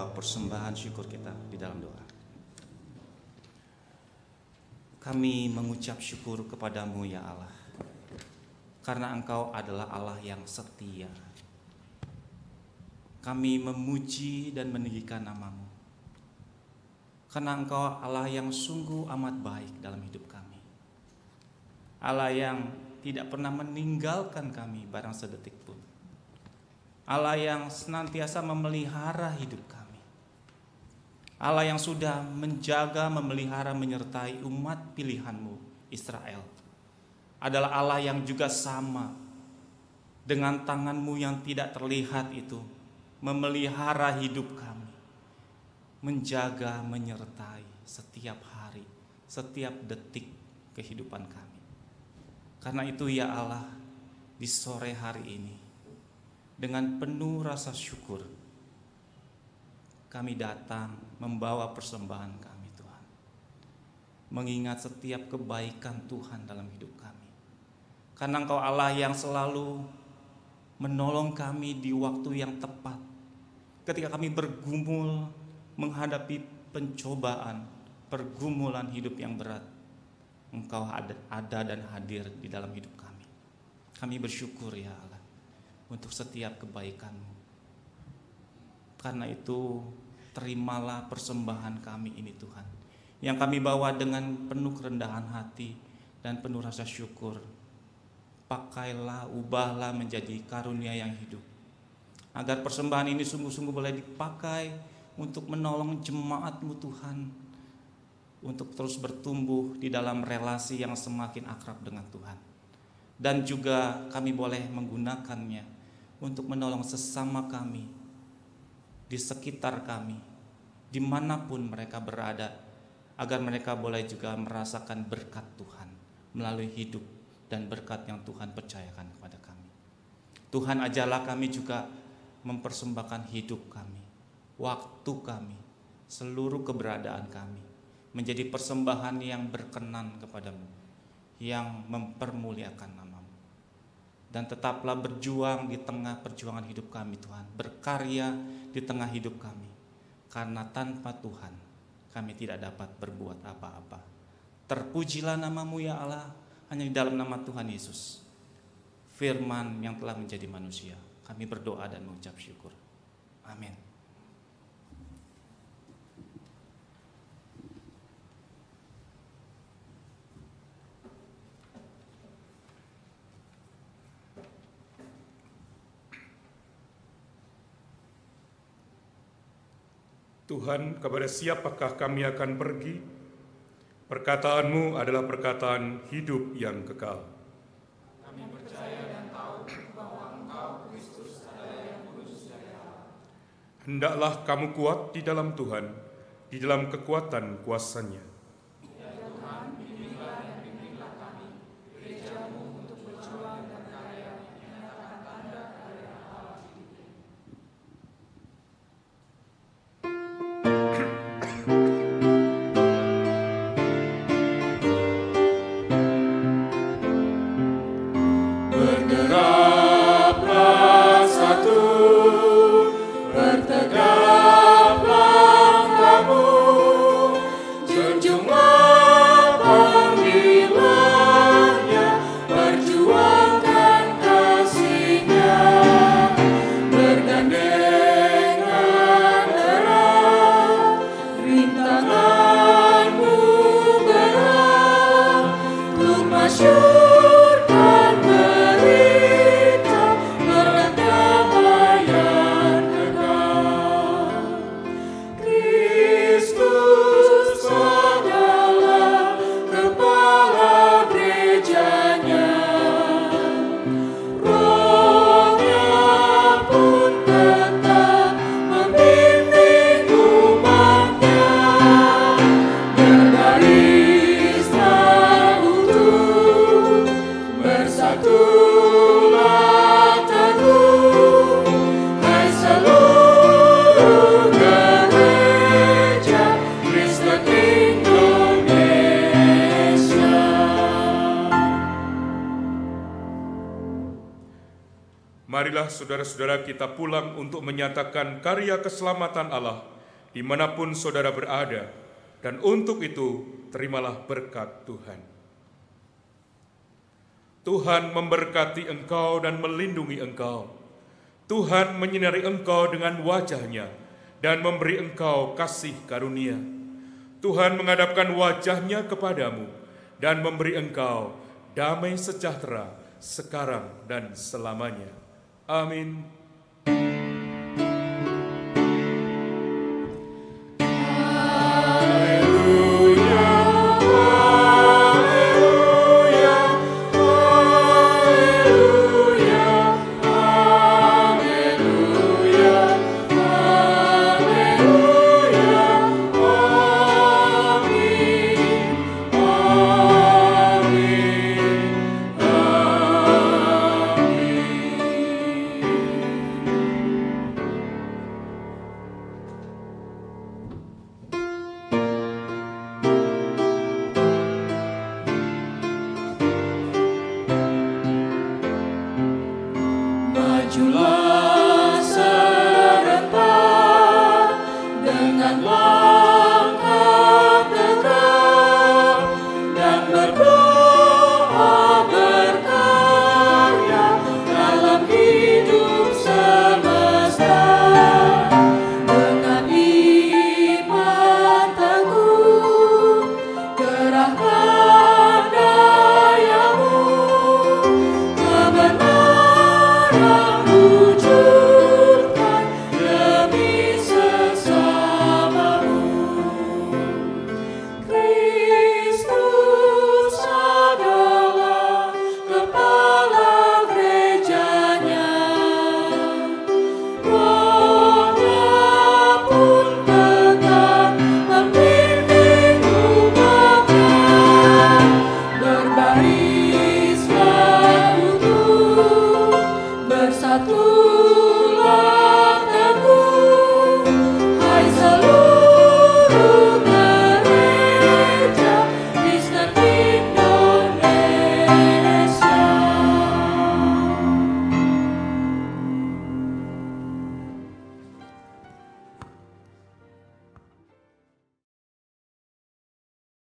Persembahan syukur kita di dalam doa. Kami mengucap syukur kepadamu ya Allah, karena Engkau adalah Allah yang setia. Kami memuji dan meninggikan namamu, karena Engkau Allah yang sungguh amat baik dalam hidup kami. Allah yang tidak pernah meninggalkan kami barang sedetik pun. Allah yang senantiasa memelihara hidup kami. Allah yang sudah menjaga, memelihara, menyertai umat pilihan-Mu Israel. Adalah Allah yang juga sama dengan tangan-Mu yang tidak terlihat itu memelihara hidup kami, menjaga, menyertai setiap hari, setiap detik kehidupan kami. Karena itu ya Allah, di sore hari ini dengan penuh rasa syukur kami datang membawa persembahan kami Tuhan, mengingat setiap kebaikan Tuhan dalam hidup kami. Karena Engkau Allah yang selalu menolong kami di waktu yang tepat. Ketika kami bergumul menghadapi pencobaan, pergumulan hidup yang berat, Engkau ada dan hadir di dalam hidup kami. Kami bersyukur ya Allah untuk setiap kebaikan-Mu. Karena itu terimalah persembahan kami ini Tuhan, yang kami bawa dengan penuh kerendahan hati dan penuh rasa syukur. Pakailah, ubahlah menjadi karunia yang hidup, agar persembahan ini sungguh-sungguh boleh dipakai untuk menolong jemaat-Mu Tuhan, untuk terus bertumbuh di dalam relasi yang semakin akrab dengan Tuhan. Dan juga kami boleh menggunakannya untuk menolong sesama kami di sekitar kami, dimanapun mereka berada, agar mereka boleh juga merasakan berkat Tuhan melalui hidup dan berkat yang Tuhan percayakan kepada kami. Tuhan, ajarlah kami juga mempersembahkan hidup kami, waktu kami, seluruh keberadaan kami menjadi persembahan yang berkenan kepadamu, yang mempermuliakan namamu. Dan tetaplah berjuang di tengah perjuangan hidup kami Tuhan, berkarya di tengah hidup kami, karena tanpa Tuhan kami tidak dapat berbuat apa-apa. Terpujilah namamu ya Allah, hanya di dalam nama Tuhan Yesus, Firman yang telah menjadi manusia. Kami berdoa dan mengucap syukur. Amin. Tuhan, kepada siapakah kami akan pergi? Perkataan-Mu adalah perkataan hidup yang kekal. Kami percaya dan tahu bahwa Engkau Kristus adalah yang kudus dari Allah. Hendaklah kamu kuat di dalam Tuhan, di dalam kekuatan kuasa-Nya. Ya Tuhan, bimbinglah dan bimbinglah kami, gereja-Mu untuk berjuang dan karya menyatakan tanda karya Allah hidup. Berderah Marilah saudara-saudara kita pulang untuk menyatakan karya keselamatan Allah dimanapun saudara berada, dan untuk itu terimalah berkat Tuhan. Tuhan memberkati engkau dan melindungi engkau. Tuhan menyinari engkau dengan wajah-Nya dan memberi engkau kasih karunia. Tuhan menghadapkan wajah-Nya kepadamu dan memberi engkau damai sejahtera sekarang dan selamanya. Amin. Majulah